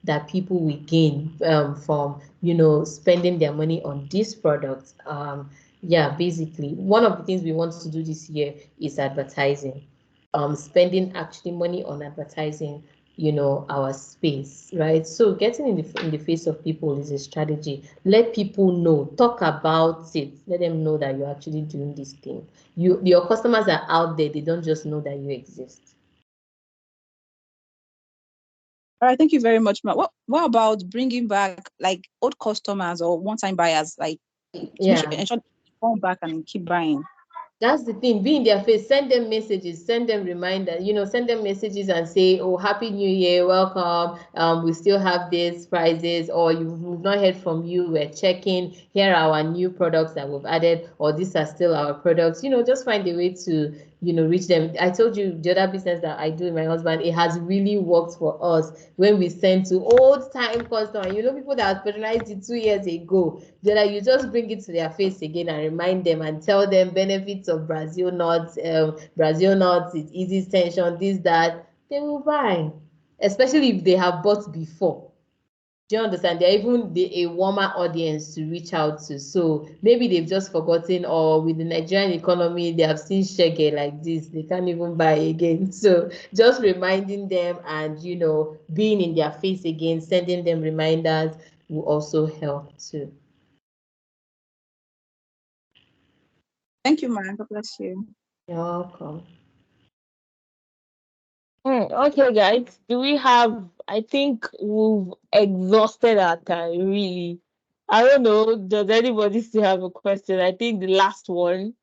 that people will gain from spending their money on these products. Yeah, basically one of the things we want to do this year is advertising, spending actually money on advertising our space, right? So getting in the face of people is a strategy. Let people know, talk about it, let them know that you're actually doing this thing. Your customers are out there, they don't just know that you exist. All right, thank you very much, Ma. What about bringing back like old customers or one-time buyers, like to ensure they come back and keep buying? That's the thing. Be in their face. Send them messages. Send them reminders. Send them messages and say, "Oh, Happy New Year, welcome. We still have these prizes, or we've not heard from you. We're checking. Here are our new products that we've added, or these are still our products." Just find a way to reach them. I told you the other business that I do with my husband, it has really worked for us when we send to old time customers. People that patronized it 2 years ago. They're like, you just bring it to their face again and remind them and tell them benefits of Brazil nuts, it's easy extension, this, that. They will buy, especially if they have bought before. Do you understand? They're even a warmer audience to reach out to. So maybe they've just forgotten, or with the Nigerian economy, they have seen shege like this. They can't even buy again. So just reminding them and, being in their face again, sending them reminders will also help too. Thank you, Ma. God bless you. You're welcome. Okay, guys. I think we've exhausted our time, really. I don't know. Does anybody still have a question? I think the last one.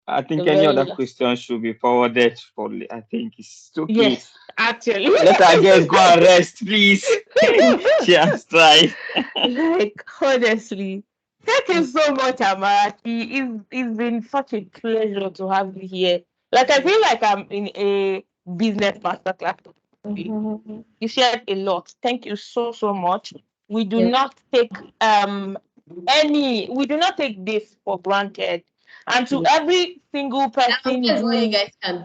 I think The any very other last. question should be forwarded for. I think it's okay. Yes, actually. Let our guests go and rest, please. She has tried. Like, honestly. Thank you so much, Amarachi. It's been such a pleasure to have you here. Like, I feel like I'm in a business masterclass. You shared a lot. Thank you so, so much. We do not take this for granted. And to every single person That's what you who guys can